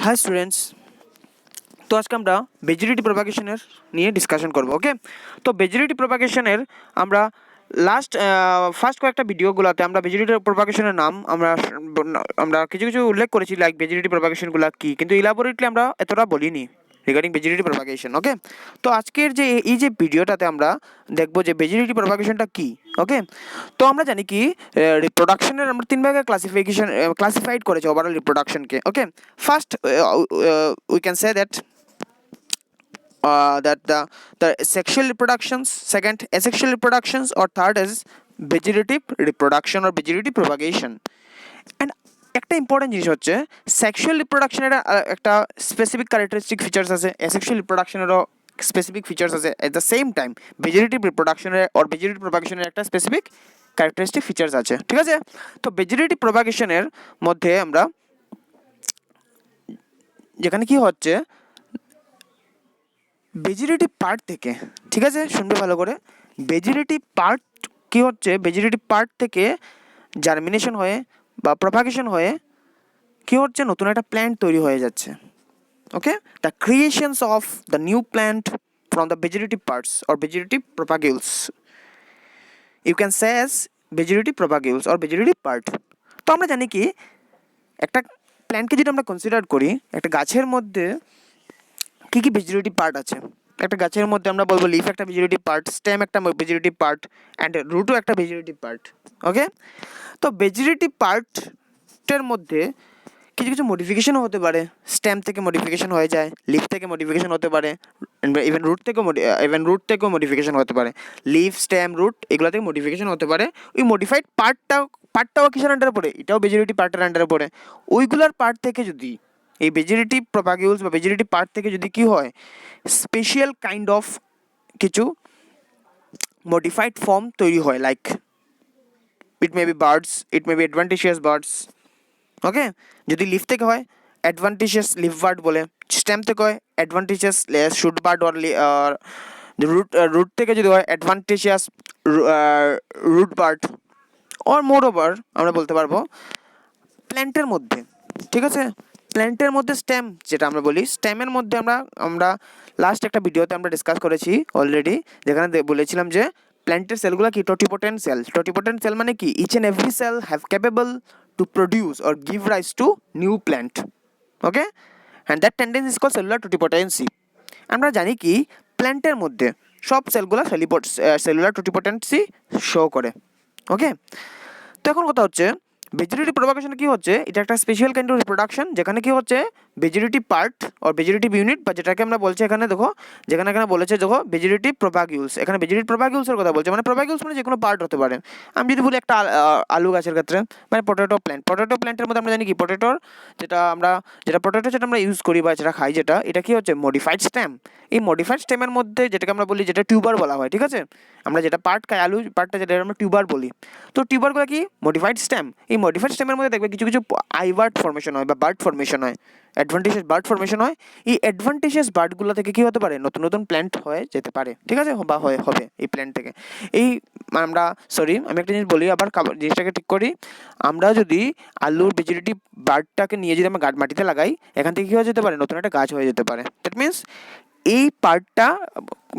Hi students. तो आज के আমরা ভেজিটেটিভ প্রপাগেশনের নিয়ে ডিসকাশন করব। ওকে, তো ভেজিটেটিভ প্রপাগেশনের আমরা ফার্স্ট কয়েকটা ভিডিওগুলোতে আমরা ভেজিটেটিভ প্রপাগেশনের নাম আমরা কিছু কিছু উল্লেখ করেছি, লাইক ভেজিটেটিভ প্রপাগেশনগুলো কী, কিন্তু ইলাবোরেটলি আমরা এতটা বলিনি রিগার্ডিং ভেজিটেটিভ প্রপাগেশন। ওকে, তো আজকের এই যে ভিডিওটাতে আমরা দেখবো যে ভেজিটেটিভ প্রপাগেশনটা কী। ওকে, তো আমরা জানি কি রিপ্রোডাকশনের আমরা তিন ভাগে ক্লাসিফাইড করেছি ওভারঅল রিপ্রোডাকশনকে। Okay, first we can say that that the sexual reproductions, second asexual reproductions, or third is vegetative reproduction or vegetative propagation. And একটা ইম্পর্টেন্ট জিনিস হচ্ছে সেক্সুয়াল রিপ্রোডাকশনের একটা স্পেসিফিক ক্যারেক্টারিস্টিক ফিচার্স আছে, অ্যাসেক্সুয়াল রিপ্রোডাকশনেরও স্পেসিফিক ফিচার্স আছে। At the same time vegetative রিপ্রোডাকশনের আর ভেজিটেটিভ প্রপাগেশনের একটা স্পেসিফিক ক্যারেক্টারিস্টিক ফিচার্স আছে, ঠিক আছে। তো ভেজিটেটিভ প্রপাগেশনের মধ্যে আমরা যেখানে কি হচ্ছে ভেজিটেটিভ পার্ট থেকে, ঠিক আছে শুনবে ভালো করে, ভেজিটেটিভ পার্ট কী হচ্ছে, ভেজিটেটিভ পার্ট থেকে জার্মিনেশন হয়ে বা প্রপাগেশন হয়ে কী হচ্ছে নতুন একটা প্ল্যান্ট তৈরি হয়ে যাচ্ছে। Okay, the creations of the new plant from the vegetative parts or vegetative propagules, you can say as vegetative propagules or vegetative part. তো আমরা জানি কি একটা প্ল্যান্টকে যদি আমরা কনসিডার করি, একটা গাছের মধ্যে কী কী ভেজিটেটিভ পার্ট আছে। একটা গাছের মধ্যে আমরা বলবো লিফ একটা ভেজিটেটিভ পার্ট, স্টেম একটা ভেজিটেটিভ পার্ট, অ্যান্ড রুটও একটা ভেজিটেটিভ পার্ট। ওকে, তো ভেজিটেটিভ পার্টের মধ্যে কিছু কিছু মডিফিকেশনও হতে পারে, স্টেম থেকে মডিফিকেশন হয়ে যায়, লিফ থেকে মডিফিকেশন হতে পারে, ইভেন রুট থেকেও মডিফিকেশন হতে পারে। লিফ, স্টেম, রুট এগুলো থেকে মডিফিকেশন হতে পারে। ওই মডিফাইড পার্টটাও কিসের আন্ডারে পড়ে, এটাও ভেজিটেটিভ পার্টের আন্ডারে পড়ে। ওইগুলোর পার্ট থেকে যদি এই ভেজিটেটিভ প্রপাগিউলস বা ভেজিটেটিভ পার্ট থেকে যদি কী হয় স্পেশাল কাইন্ড অফ কিছু মডিফাইড ফর্ম তৈরি হয়, like it may be buds, it may be adventitious buds. Okay, যদি লিফ থেকে হয় অ্যাডভান্টেজিয়াস লিফ বার্ড বলে, স্টেম থেকে হয় অ্যাডভান্টেজিয়াস শুট বার্ড, আর রুট থেকে যদি হয় adventitious root bud, or moreover আমরা বলতে পারবো প্ল্যান্টের মধ্যে, ঠিক আছে। প্ল্যান্টের মধ্যে স্টেম যেটা আমরা বলি, স্টেমের মধ্যে আমরা লাস্ট একটা ভিডিওতে আমরা ডিসকাস করেছি অলরেডি, যেখানে বলেছিলাম যে প্ল্যান্টের সেলগুলো কি টোটিপোটেন্ট সেল। টোটিপোটেন্ট সেল মানে কি each and every cell have capable to produce or give rise to new plant. Okay, and that tendency is called cellular totipotency. আমরা জানি কি প্ল্যান্টের মধ্যে সব সেলগুলো সেলুলার টোটিপোটেন্সি শো করে। ওকে, তো এখন কথা হচ্ছে ভেজিটেটিভ প্রপাগেশন কী হচ্ছে, এটা একটা স্পেশাল কাইন্ড অফ রিপ্রোডাকশন যেখানে কী হচ্ছে ভেজিটেটিভ পার্ট আর ভেজিটেটিভ ইউনিট, বা যেটাকে আমরা বলছি এখানে দেখো, যেখানে এখানে বলেছে দেখো ভেজিটেটিভ প্রপাগিউলস, এখানে ভেজিটেটিভ প্রপাগিউলসের কথা বলছে, মানে প্রপাগিউলস মানে যে কোনো পার্ট হতে পারে। আমি যদি বলি একটা আলু গাছের ক্ষেত্রে, মানে পটেটো প্ল্যান্টের মধ্যে আমরা জানি কি যেটা আমরা ইউজ করি বা যেটা খাই, এটা কি হচ্ছে মডিফাইড স্টেম। এই মডিফাইড স্টেমের মধ্যে যেটাকে আমরা বলি, যেটা টিউবার বলা হয়, ঠিক আছে। আমরা যেটা পার্ট খাই আলু পার্টটা, যেটা আমরা টিউবার বলি, তো টিউবারগুলো কি মডিফাইড স্টেম। এই মডিফাইড স্টেমের মধ্যে দেখবে কিছু কিছু আইবার্ড ফর্মেশন হয় বা বার্ড ফর্মেশন হয়, অ্যাডভান্টেজিয়াস বার্ড ফর্মেশন হয়। এই অ্যাডভান্টেজিয়াস বার্ডগুলো থেকে কী হতে পারে নতুন নতুন প্ল্যান্ট হয়ে যেতে পারে, ঠিক আছে, বা হবে এই প্ল্যান্ট থেকে। আমি একটা জিনিস বলি, আবার জিনিসটাকে ঠিক করি। আমরা যদি আলুর ভেজিটেটিভ বার্ডটাকে নিয়ে যদি আমরা মাটিতে লাগাই, এখান থেকে কী হয়ে যেতে পারে নতুন একটা গাছ হয়ে যেতে পারে। দ্যাট মিনস এই পার্টটা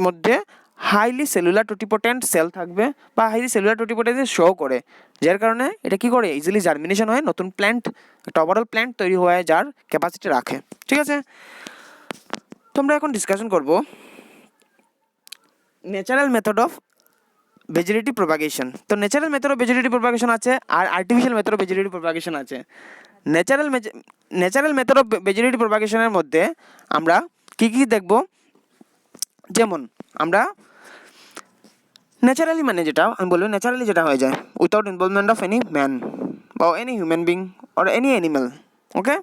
মধ্যে হাইলি সেলুলার টোটিপোটেন্ট সেল থাকবে বা হাইলি সেলুলার টোটিপোটেন্সি শো করে, যার কারণে এটা কী করে ইজিলি জার্মিনেশন হয়, নতুন প্ল্যান্ট, একটা ওভারঅল প্ল্যান্ট তৈরি হয়ে যার ক্যাপাসিটি রাখে, ঠিক আছে। তো আমরা এখন ডিসকাশন করব natural method of vegetative propagation. তো natural method of vegetative propagation আছে আর artificial method of vegetative propagation আছে। ন্যাচারাল মেথড অফ ভেজিটেটিভ প্রপাগেশনের মধ্যে আমরা কী কী দেখব, যেমন আমরা ন্যাচারালি মানে যেটা আমি বলবো ন্যাচারালি যেটা হয়ে যায় without involvement of any man বা any human being or any animal. Okay,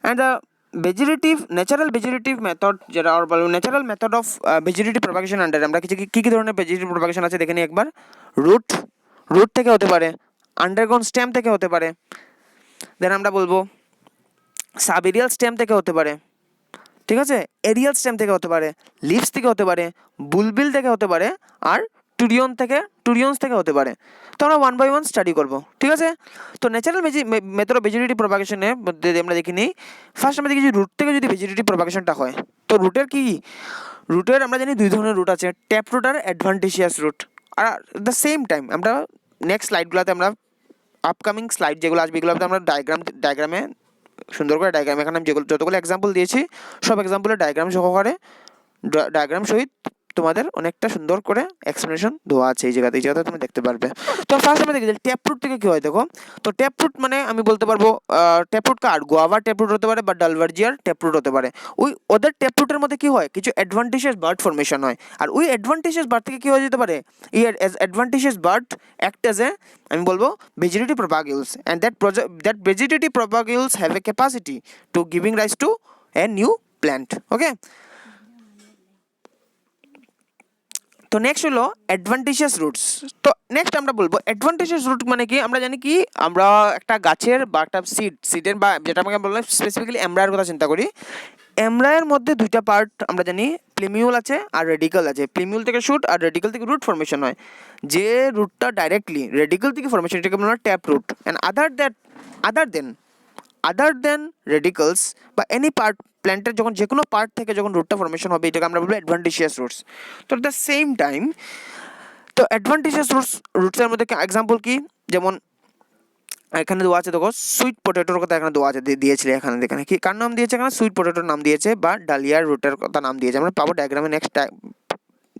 and the natural vegetative method যেটা আর বলবো natural method of vegetative propagation আন্ডারে আমরা কী ধরনের ভেজিটেটিভ প্রপাগেশন আছে দেখে নিই একবার। রুট থেকে হতে পারে, আন্ডারগ্রাউন্ড স্টেম থেকে হতে পারে, দেন আমরা বলবো সাবএরিয়াল স্টেম থেকে হতে পারে, ঠিক আছে, এরিয়াল স্টেম থেকে হতে পারে, লিভস থেকে হতে পারে, বুলবিল থেকে হতে পারে, আর টুরিয়ন থেকে টুরিয়ন্স থেকে হতে পারে। তো আমরা 1 বাই 1 স্টাডি করব, ঠিক আছে। তো ন্যাচারাল মেথড অফ ভেজিটেটিভ প্রপাগেশনের মধ্যে আমরা দেখে নিই। ফার্স্ট আমরা দেখি যে রুট থেকে যদি ভেজিটেটিভ প্রপাগেশনটা হয়, তো রুটের কি, রুটের আমরা জানি দুই ধরনের রুট আছে, ট্যাপ রুট আর অ্যাডভান্টেজিয়াস রুট। আর দ্য সেম টাইম আমরা নেক্সট স্লাইডগুলোতে আমরা আপকামিং স্লাইড যেগুলো আসবে এগুলোতে আমরা ডায়াগ্রামে সুন্দর করে ডায়াগ্রাম, এখানে আমি যেগুলো যতগুলো এক্সাম্পল দিয়েছি সব এক্সাম্পলের ডায়াগ্রাম সহকারে, ডায়াগ্রাম সহিত তোমাদের অনেকটা সুন্দর করে এক্সপ্লেনেশন দেওয়া আছে এই জায়গাতে তুমি দেখতে পারবে। তো ফার্স্ট আমরা দেখি ট্যাপ রুট থেকে কী হয় দেখো। তো ট্যাপ রুট মানে আমি বলতে পারবো ট্যাপ রুট কার গোয়াভার ট্যাপ রুট হতে পারে বা ডালভার্জিয়ার ট্যাপ রুট হতে পারে। ওদের ট্যাপ রুটের মধ্যে কী হয়, কিছু অ্যাডভান্টেজিয়াস বার্ড ফর্মেশন হয়। আর ওই অ্যাডভান্টেজিয়াস বার্ড থেকে কী হয়ে যেতে পারে, এই adventitious bud act as a, আমি বলবো, vegetative propagules, and that vegetative propagules have a capacity to giving rise to a new plant. Okay, তো নেক্সট হলো অ্যাডভান্টেজিয়াস রুটস। তো নেক্সট আমরা বলবো অ্যাডভান্টেজিয়াস রুট মানে কি, আমরা জানি কি আমরা একটা গাছের বা একটা সিডের বা যেটা আমাকে বললাম স্পেসিফিক্যালি এমব্রায়ের কথা চিন্তা করি। এমব্রায়ের মধ্যে দুইটা পার্ট আমরা জানি, প্লিমিউল আছে আর রেডিকল আছে। প্লিমিউল থেকে শুট আর রেডিকল থেকে রুট ফর্মেশন হয়। যে রুটটা ডাইরেক্টলি রেডিকল থেকে ফর্মেশন এটাকে বলা হয় ট্যাপ রুট। অ্যান্ড আদার দেন রেডিকলস বা এনি পার্ট প্ল্যান্টের যখন যে কোনো পার্ট থেকে যখন রুটটা ফর্মেশন হবে এটাকে আমরা বলবো অ্যাডভান্টেজিয়াস রুটস। তো দ্য সেম টাইম, তো অ্যাডভান্টেজিয়াস রুটসের মধ্যে এক্সাম্পল কি, যেমন এখানে দেওয়া আছে দেখো সুইট পটেটোর কথা এখানে দেওয়া আছে, দিয়েছিলে এখানে, এখানে কি কার নাম দিয়েছে, এখানে সুইট পটেটোর নাম দিয়েছে বা ডালিয়ার রুটের কথা নাম দিয়েছে। আমরা পাবো ডায়াগ্রামে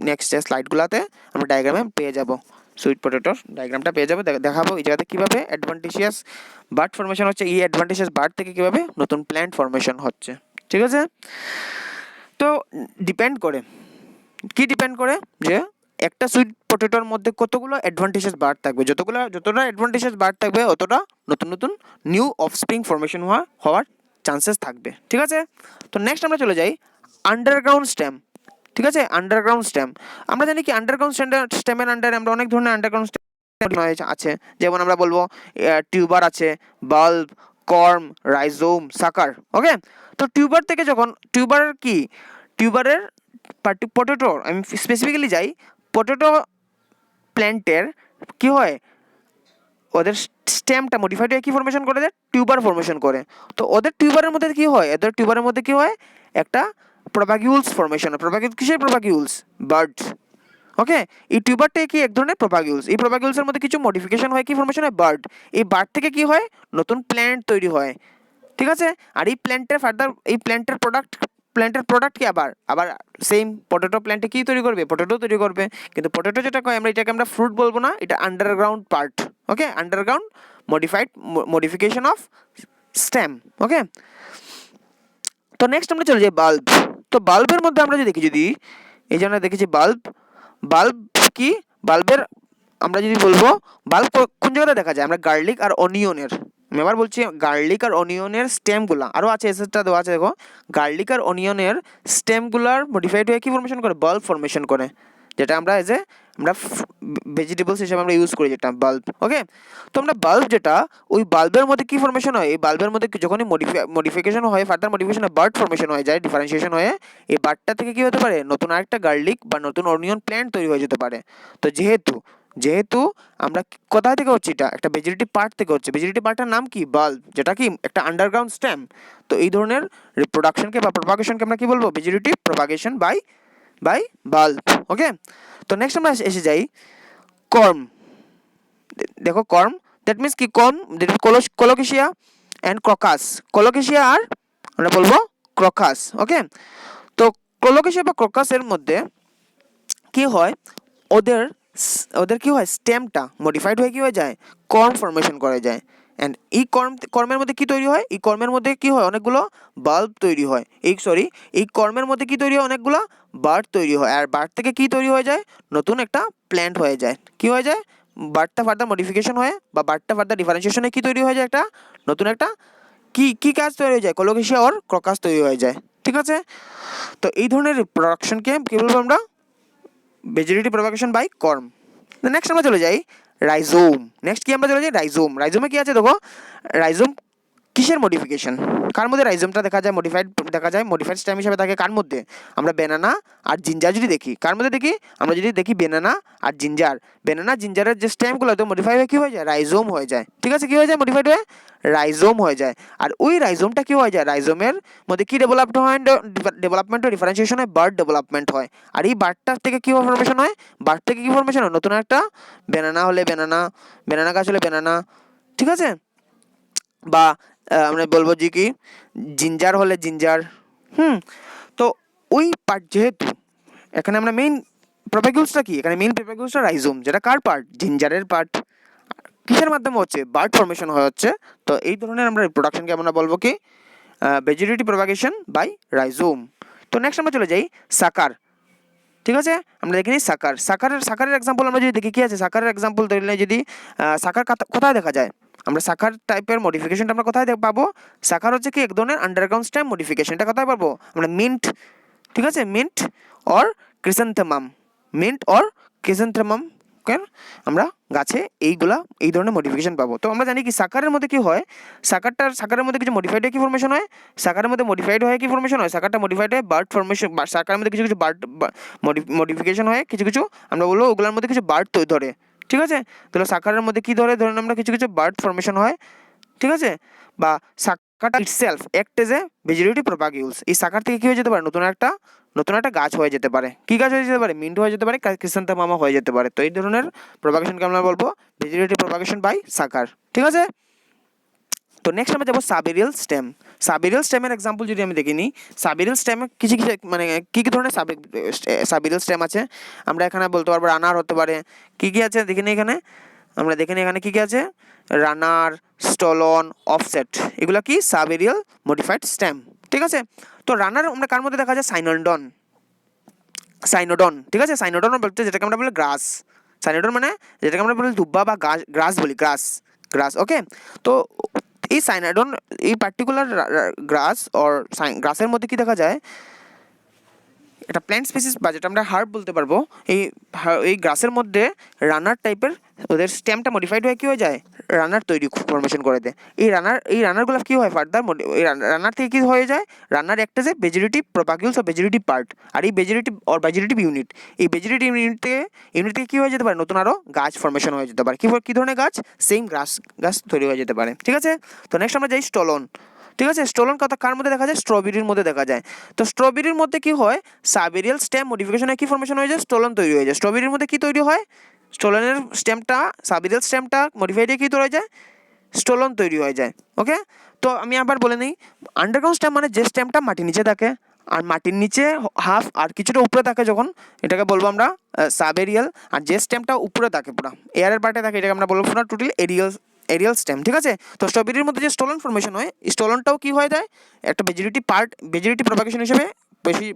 নেক্সট স্লাইডগুলোতে আমরা ডায়াগ্রামে পেয়ে যাব, সুইট পটেটোর ডায়াগ্রামটা পেয়ে যাবে, দেখাবো এই জায়গাতে কীভাবে অ্যাডভান্টেজিয়াস বার্ড ফর্মেশন হচ্ছে, এই অ্যাডভান্টেজিয়াস বার্ড থেকে কীভাবে নতুন প্ল্যান্ট ফর্মেশন হচ্ছে, ঠিক আছে। তো ডিপেন্ড করে কি, ডিপেন্ড করে যে একটা সুইট পটেটোর মধ্যে কতগুলো অ্যাডভান্টেজিয়াস বার্ড থাকবে, যতটা অ্যাডভান্টেজিয়াস বার্ড থাকবে অতটা নতুন নতুন নিউ অফস্প্রিং ফর্মেশন হওয়ার চান্সেস থাকবে, ঠিক আছে। তো নেক্সট আমরা চলে যাই আন্ডারগ্রাউন্ড স্টেম, ঠিক আছে। আন্ডারগ্রাউন্ড স্টেম আমরা জানি কি, আন্ডারগ্রাউন্ড স্টেমের আন্ডারে আমরা অনেক ধরনের আন্ডারগ্রাউন্ড স্টেম আছে, যেমন আমরা বলবো টিউবার আছে, বাল্ব, কর্ম, রাইজোম, সাকার। ওকে, তো টিউবার থেকে যখন টিউবারের পটেটো, আমি স্পেসিফিক্যালি যাই, পটেটো প্ল্যান্টের কি হয়, ওদের স্টেমটা মডিফাইড হয়ে কী ফর্মেশন করে দেয়, টিউবার ফর্মেশন করে। তো ওদের টিউবারের মধ্যে কী হয়, একটা প্রপাগিউলস ফর্মেশন হয়। কিসের প্রপাগিউলস, বার্ডস। ওকে, এই টিউবারটাই কি এক ধরনের প্রপাগিউলস, এই প্রপাগিউলসের মধ্যে কিছু মডিফিকেশন হয়, কি ফর্মেশন হয়, বার্ড। এই বার্ড থেকে কি হয়, নতুন প্ল্যান্ট তৈরি হয়, ঠিক আছে। আর এই প্ল্যান্টের প্রোডাক্ট কি আবার সেম পটেটো প্ল্যান্টে কি তৈরি করবে, পটেটো তৈরি করবে। কিন্তু পটেটো যেটা কয় এটাকে আমরা ফ্রুট বলবো না, এটা underground part. Okay, underground modification of stem. Okay, তো নেক্সট আমরা চলে যাই বাল্ব। তো বাল্বের মধ্যে আমরা যদি এই জন্য দেখেছি বাল্ব কি, বাল্বের আমরা যদি বলবো বাল্ব কোন জায়গাতে দেখা যায়, আমরা গার্লিক আর অনিয়নের, আমি আবার বলছি গার্লিক আর অনিয়নের স্টেমগুলো আরও আছে, এসেসটা দেওয়া আছে দেখো, গার্লিক আর অনিয়নের স্টেমগুলার মডিফাইড হয়ে কি ফর্মেশন করে, বাল্ব ফর্মেশন করে, যেটা আমরা আমরা ভেজিটেবলস হিসেবে আমরা ইউজ করি, যেটা বাল্ব। ওকে, তো আমরা বাল্ব যেটা, ওই বাল্বের মধ্যে কি ফর্মেশন হয়, এই বাল্বের মধ্যে যখনই মডিফিকেশন হয়, ফার্দার মডিফিকেশন হয়, বার্ড ফর্মেশন হয়ে যায়, ডিফারেন্সিয়েশন হয়ে এই বার্ডটা থেকে কি হতে পারে, নতুন আরেকটা গার্লিক বা নতুন অনিয়ন প্ল্যান্ট তৈরি হয়ে যেতে পারে। তো যেহেতু আমরা কোথা থেকে হচ্ছে, এটা একটা ভেজিটেটিভ পার্ট থেকে হচ্ছে, ভেজিটেটিভ পার্টটার নাম কি, বাল্ব, যেটা কি একটা আন্ডারগ্রাউন্ড স্টেম। তো এই ধরনের রিপ্রোডাকশনকে বা প্রপাগেশনকে আমরা কি বলবো, ভেজিটেটিভ প্রপাগেশন বাই বাল্ব। ওকে, তো নেক্সট আমরা এসে যাই কর্ম। দেখো কর্ম, দ্যাট মিনস কি, কর্ম কোলোকেশিয়া অ্যান্ড ক্রকাস, কোলোকেশিয়া আর আমরা বলবো ক্রকাস। ওকে, তো কোলোকেশিয়া বা ক্রকাসের মধ্যে কি হয়, ওদের কি হয়, স্টেমটা মডিফাইড হয়ে কি হয়ে যায়, কর্ম ফর্মেশন করা যায়। অ্যান্ড এই কর্মের মধ্যে কি তৈরি হয়, এই কর্মের মধ্যে কি হয়, অনেকগুলো বাল্ব তৈরি হয়, এই কর্মের মধ্যে কি তৈরি হয়, অনেকগুলো বার্ড তৈরি হয়। আর বার্ড থেকে কি তৈরি হয়ে যায়, নতুন একটা প্ল্যান্ট হয়ে যায়, কি হয়ে যায়, বার্ডটা ফার্দার মডিফিকেশন হয়ে বা বার্ডটা ফার্দার ডিফারেন্সিয়েশনে কি তৈরি হয়ে যায়, নতুন একটা কি কাজ তৈরি হয়ে যায়, কোলোকেশিয়া আর ক্রকাস তৈরি হয়ে যায়, ঠিক আছে। তো এই ধরনের প্রোডাকশনকে কি বলবো আমরা, ভেজিটেটিভ প্রপাগেশন বাই কর্ম। নেক্সট আমরা চলে যাই রাইজোম। নেক্সট কি আমরা চলে যাই রাইজোমে কি আছে দেখো, রাইজোম কিসের মডিফিকেশন? কার মধ্যে রাইজোমটা দেখা যায় মডিফাইড স্টেম হিসেবে থাকে কার মধ্যে? আমরা ব্যানানা আর জিঞ্জার যদি দেখি, কার মধ্যে দেখি? আমরা যদি দেখি ব্যানানা আর জিঞ্জারের যে স্টেমগুলো তো মডিফাই হয়ে কী হয়ে যায়? রাইজোম হয়ে যায়। ঠিক আছে, কী হয়ে যায়? মডিফাইড হয়ে রাইজোম হয়ে যায়। আর ওই রাইজোমটা কী হয়ে যায়? রাইজোমের মধ্যে কী ডেভেলপমেন্ট হয়? ডিফারেন্সিয়েশন হয়, বার্ড ডেভেলপমেন্ট হয়। আর এই বার্ডটার থেকে কী ফরমেশন হয়? বার্ড থেকে কী ফরমেশন হয়? নতুন একটা ব্যানানা হলে ব্যানানা গাছ হলে ব্যানানা, ঠিক আছে? বা আমরা বলবো যে কি জিঞ্জার হলে জিঞ্জার। তো ওই পার্ট যেহেতু এখানে আমরা মেইন প্রোপাগিউলসটা কি? এখানে মেইন প্রোপাগিউলসটা রাইজোম, যেটা কার পার্ট? জিঞ্জারের পার্ট। কিসের মাধ্যমে হচ্ছে? বার্ড ফর্মেশন হচ্ছে। তো এই ধরনের আমরা রিপ্রোডাকশনকে আমরা বলবো কি ভেজিটেটিভ প্রোপাগেশন বাই রাইজোম। তো নেক্সট আমরা চলে যাই সাকার। ঠিক আছে, আমরা দেখে নিই সাকারের এক্সাম্পল আমরা যদি দেখি কি আছে। সাকারের এক্সাম্পল ধরলে যদি সাকার কোথায় দেখা যায়? আমরা সাকার টাইপের মডিফিকেশনটা আমরা কোথায় পাবো? সাকার হচ্ছে কি এক ধরনের আন্ডারগ্রাউন্ড স্টেম মডিফিকেশন। এটা কোথায় পাবো? আমরা মিন্ট, ঠিক আছে, মিন্ট অর ক্রিসেন্থেমাম আমরা গাছে এই ধরনের মডিফিকেশন পাবো। তো আমরা জানি কি সাকারের মধ্যে কি হয়? সাকারের মধ্যে কিছু মডিফাইড হয়ে কি ফর্মেশন হয়? সাকারের মধ্যে মডিফাইড হয়ে কি ফর্মেশন হয়? সাকারটা মডিফাইড হয়ে বার্ড ফর্মেশন। সাকারের মধ্যে কিছু বার্ড মডিফিকেশন হয়, কিছু আমরা বলবো ওগুলোর মধ্যে কিছু বার্ড ধরে। ঠিক আছে, তাহলে সাকারের মধ্যে কি ধরে? ধরেন আমরা কিছু বার্ড ফর্মেশন হয়, ঠিক আছে? বা সাকারটা itself act as a vegetative propagules. এই সাকার থেকে কি হয়ে যেতে পারে? নতুন একটা গাছ হয়ে যেতে পারে। কি গাছ হয়ে যেতে পারে? মিন্ট হয়ে যেতে পারে, ক্রিসেন্থেমাম হয়ে যেতে পারে। তো এই ধরনের প্রোপাগেশনকে আমরা বলবো ভেজিটেটিভ প্রোপাগেশন বাই সাকার। ঠিক আছে, তো নেক্সট আমরা যাবো সাবেরিয়াল স্টেমের এক্সাম্পল যদি আমি দেখে নিই। সাবেরিয়াল স্টেমে কিছু মানে কী ধরনের সাবেরিয়াল স্টেম আছে আমরা এখানে বলতে পারবো। রানার হতে পারে, কী আছে দেখে নিই এখানে। আমরা দেখে নিই এখানে কী আছে। রানার, স্টলন, অফসেট, এগুলো কি সাবেরিয়াল মডিফাইড স্টেম। ঠিক আছে, তো রানার আমরা কার মধ্যে দেখা যায়? সাইনোডন, ঠিক আছে। সাইনোডন বলতে যেটাকে আমরা বলি গ্রাস। সাইনোডন মানে যেটাকে আমরা বলি দুব্বা বা গ্রাস বলি, গ্রাস। ওকে, তো এই সাইনোডন, এই পার্টিকুলার গ্রাসের মধ্যে কি দেখা যায়? এটা প্ল্যান্ট স্পিসিস বা যেটা আমরা হার্ব বলতে পারবো। এই গ্রাসের মধ্যে রানার টাইপের ওদের স্টেমটা মডিফাইড হয়ে কী হয়ে যায়? রানার তৈরি ফর্মেশন করে দেয়। এই রানারগুলো কী হয়? ফার্দার এই রানার থেকে কী হয়ে যায়? রানার একটা যে ভেজিটেটিভ প্রোপাগিউলস বা ভেজিটেটিভ পার্ট। আর এই ভেজিটেটিভ ইউনিট, এই ভেজিটেটিভ ইউনিট থেকে কী হয়ে যেতে পারে? নতুন আরও গাছ ফর্মেশন হয়ে যেতে পারে। কী ধরনের গাছ? সেম গাছ তৈরি হয়ে যেতে পারে। ঠিক আছে, তো নেক্সট আমরা যাই স্টলন। ঠিক আছে, স্টলন কার মধ্যে দেখা যায়? স্ট্রবেরির মধ্যে দেখা যায়। তো স্ট্রবেরির মধ্যে কি হয়? সাবেরিয়াল স্টেম মডিফিকেশনে কি ফর্মেশন হয়ে যায়? স্টলন তৈরি হয়ে যায়। স্ট্রবেরির মধ্যে কি তৈরি হয়? স্টলনের স্টেমটা, সাবেরিয়াল স্টেমটা মডিফাইড হয়ে কি তৈরি হয়ে যায়? স্টলন তৈরি হয়ে যায়। ওকে, তো আমি আবার বলে নিই, আন্ডারগ্রাউন্ড স্টেম মানে যে স্টেমটা মাটির নিচে থাকে, আর মাটির নিচে হাফ আর কিছুটা উপরে থাকে যখন, এটাকে বলবো আমরা সাবেরিয়াল। আর যে স্টেমটা উপরে থাকে পুরো এয়ারের পার্টে থাকে, এটাকে আমরা বলবো পুরো টোটাল এরিয়াল স্টেম। ঠিক আছে, তো স্ট্রবেরির মধ্যে যে স্টলন ফর্মেশন হয়, স্টলনটাও কি হয়ে যায়? একটা ভেজিটেটিভ প্রোপাগেশন হিসেবে,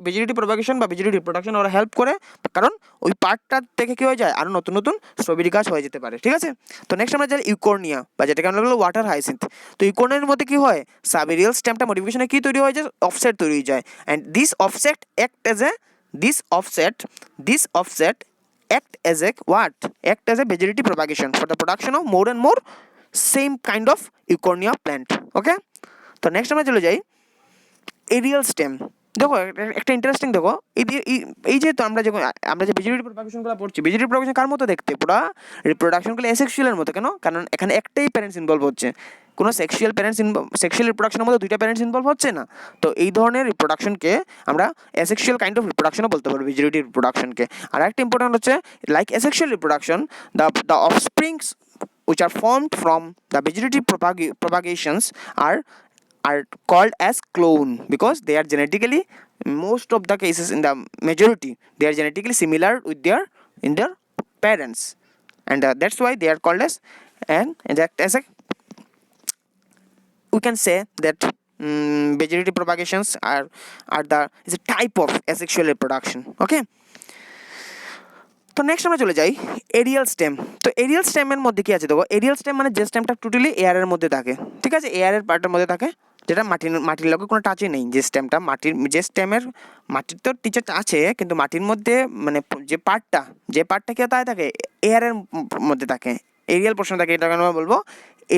ভেজিটেটিভ প্রোপাগেশন বা ভেজিটেটিভ প্রোডাকশন ওরা হেল্প করে, কারণ ওই পার্টটা থেকে কী হয়ে যায়? আরও নতুন স্ট্রবেরি গাছ হয়ে যেতে পারে। ঠিক আছে, তো নেক্সট আমরা যাই ইউকর্নিয়া বা যেটাকে আমরা বলবো ওয়াটার হাইসিন্থ। তো ইউকর্নিয়ার মধ্যে কী হয়? সাবেরিয়াল স্টেমটা মডিফিকেশনে কী তৈরি হয়ে যায়? অফসেট তৈরি হয়ে যায়। And this offset act as a vegetative propagation for the production of more and more same kind of Eucornia plant. Okay, তো নেক্সট আমরা চলে যাই এরিয়াল স্টেম। দেখো একটা ইন্টারেস্টিং, দেখো এই যে তো আমরা যে ভেজিটেটিভ প্রোপাগেশনগুলো পড়ছি, ভেজিটেটিভ প্রোপাগেশন কার মতো দেখতে? পুরো রিপ্রোডাকশনগুলো অ্যাসেক্সুয়ালের মতো। কেন? কারণ এখানে একটাই প্যারেন্টস ইনভলভ হচ্ছে, কোনো সেক্সুয়াল রিপ্রোডাকশনের মধ্যে দুইটা প্যারেন্টস ইনভলভ হচ্ছে না। তো এই ধরনের রিপ্রোডাকশনকে আমরা অ্যাসেক্সুয়াল কাইন্ড অফ রিপ্রোডাকশনও বলতে পারবো, ভেজিটেটিভ রিপ্রোডাকশনকে। আর একটা ইম্পর্টেন্ট হচ্ছে, like asexual reproduction, the offsprings which are formed from the vegetative propagations are called as clone, because they are genetically, most of the cases, in the majority, they are genetically similar with their parents, and that's why they are called as, and that as a, we can say that vegetative propagations is a type of asexual reproduction. Okay, তো next আমরা চলে যাই aerial stem. তো Arial স্টেমের মধ্যে কি আছে দেখো, Arial stem মানে যে স্টেমটা টোটালি এয়ারের মধ্যে থাকে। ঠিক আছে, এয়ারের পার্টের মধ্যে থাকে, যেটা মাটির লগে কোনো টাচই নেই। যে স্টেমটা মাটির তো টিচার আছে, কিন্তু মাটির মধ্যে মানে যে পার্টটা কি থাকে এয়ারের মধ্যে থাকে, এরিয়াল পোর্শন থাকে, এটাকে আমরা বলবো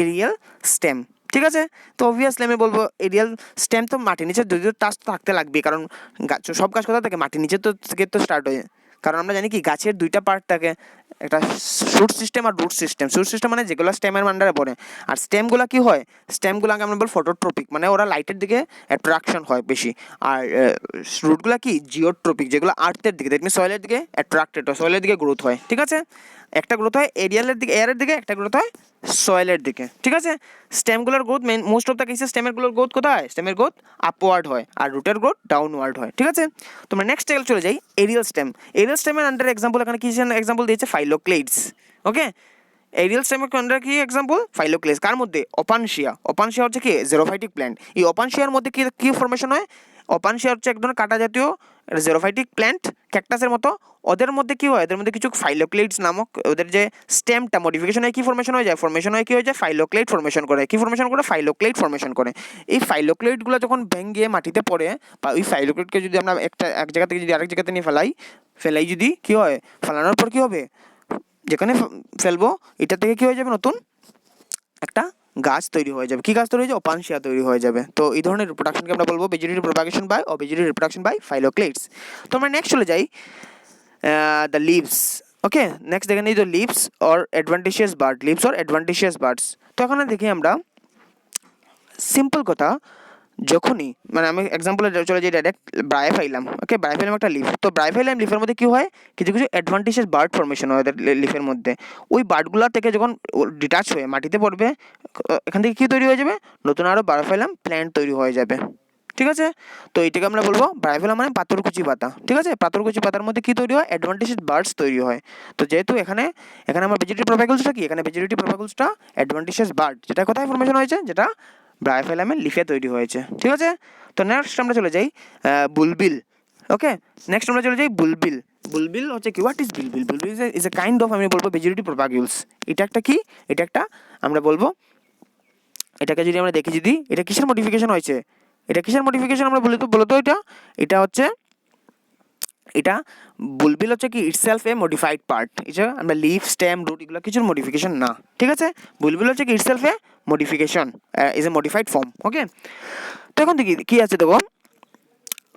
এরিয়াল স্টেম। ঠিক আছে। তো অবভিয়াসলি আমি বলবো এরিয়াল স্টেম তো মাটির নিচে যদিও টাচ তো থাকতে লাগবে, কারণ সব গাছ কোথা থেকে মাটির নিচে তো থেকে তো স্টার্ট হয়। কারণ আমরা জানি কি গাছের দুইটা পার্ট থাকে, একটা শুট সিস্টেম আর রুট সিস্টেম। শুট সিস্টেম মানে যেগুলো স্টেমের আন্ডারে পড়ে, আর স্টেমগুলো কি হয়, স্টেমগুলোকে আমরা বল ফটোট্রপিক, মানে ওরা লাইটের দিকে অ্যাট্রাকশন হয় বেশি। আর রুটগুলো কি জিওট্রপিক, যেগুলো আর্থের দিকে, দ্যাট মিনস সয়েলের দিকে অ্যাট্রাক্টেড হয়, সয়েলের দিকে গ্রোথ হয়। ঠিক আছে, একটা গ্রোথ হয় এরিয়ালের দিকে, এয়ারের দিকে, একটা গ্রোথ হয় সয়েলের দিকে। ঠিক আছে, স্টেমগুলোর growth main most of the কেসে স্টেমেরগুলোর গ্রোথ কোথায়, স্টেমের গ্রোথ আপওয়ার্ড হয় আর রুটের গ্রোথ ডাউনওয়ার্ড হয়। ঠিক আছে, তোমরা নেক্সট চলে যাই এরিয়াল স্টেম। এরিয়াল স্টেমের আন্ডার এক্সাম্পল এখানে কি এক্সাম্পল দিয়েছে, ফাইলোক্লেইডস। ওকে, এরিয়াল স্টেমের আন্ডার কি এক্সাম্পল, ফাইলোক্লেইডস। কার মধ্যে, অপানশিয়া। অপানশিয়া হচ্ছে কি জেরোফাইটিক প্ল্যান্ট। এই অপানশিয়ার মধ্যে কি কি ফরমেশন হয়, অপানশিয়া হচ্ছে এক ধরনের কাটা জাতীয় জেরোফাইটিক প্ল্যান্ট, ক্যাকটাসের মতো। ওদের মধ্যে কি হয়, এদের মধ্যে কিছু ফাইলোক্লেইডস নামক ওদের যে স্টেমটা মডিফিকেশন হয়, কি ফরমেশন হয়ে যায়, ফরমেশন হয় কি হয়ে যায়, ফাইলোক্লেইড ফরমেশন করে। কি ফরমেশন করে, ফাইলোক্লেইড ফরমেশন করে। এই ফাইলোক্লেইডগুলো যখন ভেঙে মাটিতে পড়ে, বা ওই ফাইলোক্লেইডকে যদি আমরা এক জায়গা থেকে যদি আরেক জায়গাতে নিয়ে ফেলাই যদি কি হয়, ফেলানোর পর কি হবে, যেখানে ফেলবো এটা থেকে কি হয়ে যাবে, নতুন একটা গাছ তৈরি হয়ে যাবে। কি গাছ তৈরি হয়ে যাবে, অপানশিয়া তৈরি হয়ে যাবে। তো এই ধরনের রিপ্রোডাকশনকে আমরা বলবো ভেজিটেটিভ প্রোপাগেশন বাই ও ভেজিটেটিভ রিপ্রোডাকশন বাই ফাইলোক্লেইডস। তো আমরা নেক্সট চলে যাই দ্য লিভস। ওকে, নেক্সট দেখে নিই the leaves or adventitious bud, leaves or adventitious buds. তো এখানে দেখি আমরা সিম্পল কথা, যখনই মানে আমি এক্সাম্পলে চলে যাই ডাইরেক্ট, ব্রায়োফাইলাম। ওকে, ব্রায়োফাইলাম একটা লিফ। তো ব্রায়োফাইলাম লিফের মধ্যে কী হয়, কিছু কিছু অ্যাডভান্টেজেস বার্ড ফর্মেশন হয় ওদের লিফের মধ্যে। ওই বার্ডগুলো থেকে যখন ডিটাচ হয়ে মাটিতে পড়বে, এখান থেকে কী তৈরি হয়ে যাবে, নতুন আরও ব্রায়োফাইলাম প্ল্যান্ট তৈরি হয়ে যাবে। ঠিক আছে, তো এটাকে আমরা বলবো ব্রায়োফাইলাম মানে পাথরকুচি পাতা। ঠিক আছে, পাথরকুচি পাতার মধ্যে কী তৈরি হয়, অ্যাডভান্টেজেস বার্ডস তৈরি হয়। তো যেহেতু এখানে এখানে আমার ভেজিটেটিভ প্রোপাগুলসটা কি, এখানে ভেজিটেটিভ প্রোপাগুলসটা অ্যাডভান্টেজেস বার্ড, যেটা কোথায় ফর্মেশন হয়েছে, যেটা ব্রায়োফাইলামের লিফে তৈরি হয়েছে। ঠিক আছে, তো নেক্সট আমরা চলে যাই বুলবিল। ওকে, নেক্সট আমরা চলে যাই বুলবিল। বুলবিল হচ্ছে কি, what is bulbil? Bulbil is a kind of, আমি বলবো ভেজিটেটিভ প্রোপাগুলস। এটা একটা কি, এটা একটা আমরা বলবো, এটাকে যদি আমরা দেখি, যদি এটা কিসের মডিফিকেশন হয়েছে, এটা কিসের মডিফিকেশন আমরা বলতো এটা হচ্ছে, এটা বুলবিল হচ্ছে কি ইটসেলফ এ মডিফাইড পার্ট। এটা আমরা লিফ, স্টেম, রুট এগুলো কিছুর মডিফিকেশন না। ঠিক আছে, বুলবিল হচ্ছে কি itself a modification, is a modified form. Okay, তো এখন দেখি কি আছে দেখো,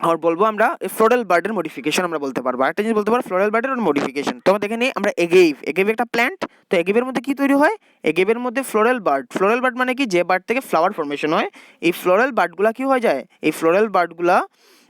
আর বলবো আমরা ফ্লোরাল বার্ডের মডিফিকেশন আমরা বলতে পারবো। একটা জিনিস বলতে পারবো ফ্লোরাল বার্ডের মডিফিকেশন। তো আমরা দেখে নিই, আমরা এগেইভ একটা প্ল্যান্ট। তো এগেভের মধ্যে কি তৈরি হয়, এগেভের মধ্যে ফ্লোরাল বার্ড। ফ্লোরাল বার্ড মানে কি, যে বার্ড থেকে ফ্লাওয়ার ফর্মেশন হয়। এই ফ্লোরাল বার্ডগুলা কি হয়ে যায়, এই ফ্লোরাল বার্ডগুলা